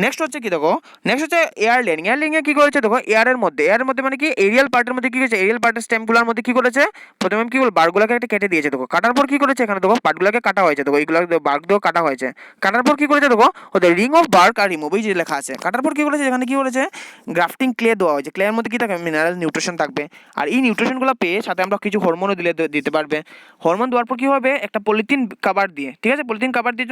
নেক্সট হচ্ছে কি দেখো, নেক্সট হচ্ছে এয়ার লেয়ারিংয়ে কী করেছে দেখো, এয়ারের মধ্যে মানে কি এরিয়াল পার্টের মধ্যে কী করেছে, এরিয়াল পার্টের স্টেমগুলোর মধ্যে কী করেছে, প্রথমে কী বলবো বারগুলোকে একটা কেটে দিয়েছে দেখো, কাটার পর কী করেছে এখানে দেখো পার্টগুলোকে কাটা হয়েছে দেখো, এইগুলো বার্গ দিয়েও কাটা হয়েছে, কাটার পর কী করেছে দেখো, ওদের ring of bark are remove এই যে লেখা আছে, কাটার পর কী করেছে এখানে কী করেছে, গ্রাফটিং ক্লে দেওয়া হয়েছে, ক্লের মধ্যে কী থাকে মিনারেল নিউট্রিশন থাকবে, আর এই নিউট্রিশনগুলো পেয়ে সাথে আমরা কিছু হরমোনও দিতে পারবে। হরমোন দেওয়ার পর কী হবে, একটা পলিথিন কাভার দিয়ে, ঠিক আছে, পলিথিন কাভার দিয়ে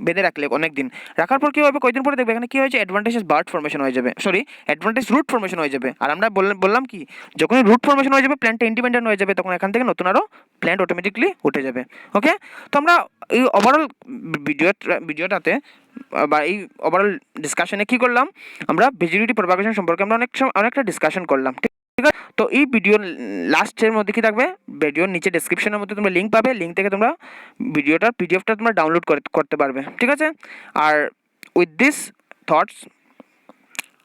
বেঁধে রাখলে অনেক দিন রাখার পর কী হবে, কয়েকদিন পরে করে দেখবে এখানে কি হয়েছে, অ্যাডভান্টেজেস বার্ড ফর্মেশন হয়ে যাবে, সরি অ্যাডভান্টেজ রুট ফর্মেশন হয়ে যাবে। আর আমরা বললাম কি, যখনই রুট ফর্মেশন হয়ে যাবে প্ল্যান্টটা ইন্ডিপেন্ডেন্ট হয়ে যাবে, তখন এখান থেকে নতুন আরও প্ল্যান্ট অটোমেটিকলি উঠে যাবে। ওকে, তো আমরা এই ওভারঅল ভিডিওটাতে বা এই ওভারঅল ডিসকাশনে কী করলাম, আমরা ভেজিটেটিভ প্রপাগেশন সম্পর্কে আমরা অনেকটা ডিসকাশন করলাম। ঠিক আছে, তো এই ভিডিওর লাস্টের মধ্যে কি থাকবে, ভিডিওর নিচে ডেসক্রিপশনের মধ্যে তোমরা লিঙ্ক পাবে, লিঙ্ক থেকে তোমরা ভিডিওটার পিডিএফটা তোমরা ডাউনলোড করতে পারবে। ঠিক আছে, আর with this thoughts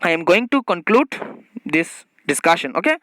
I am going to conclude this discussion. Okay,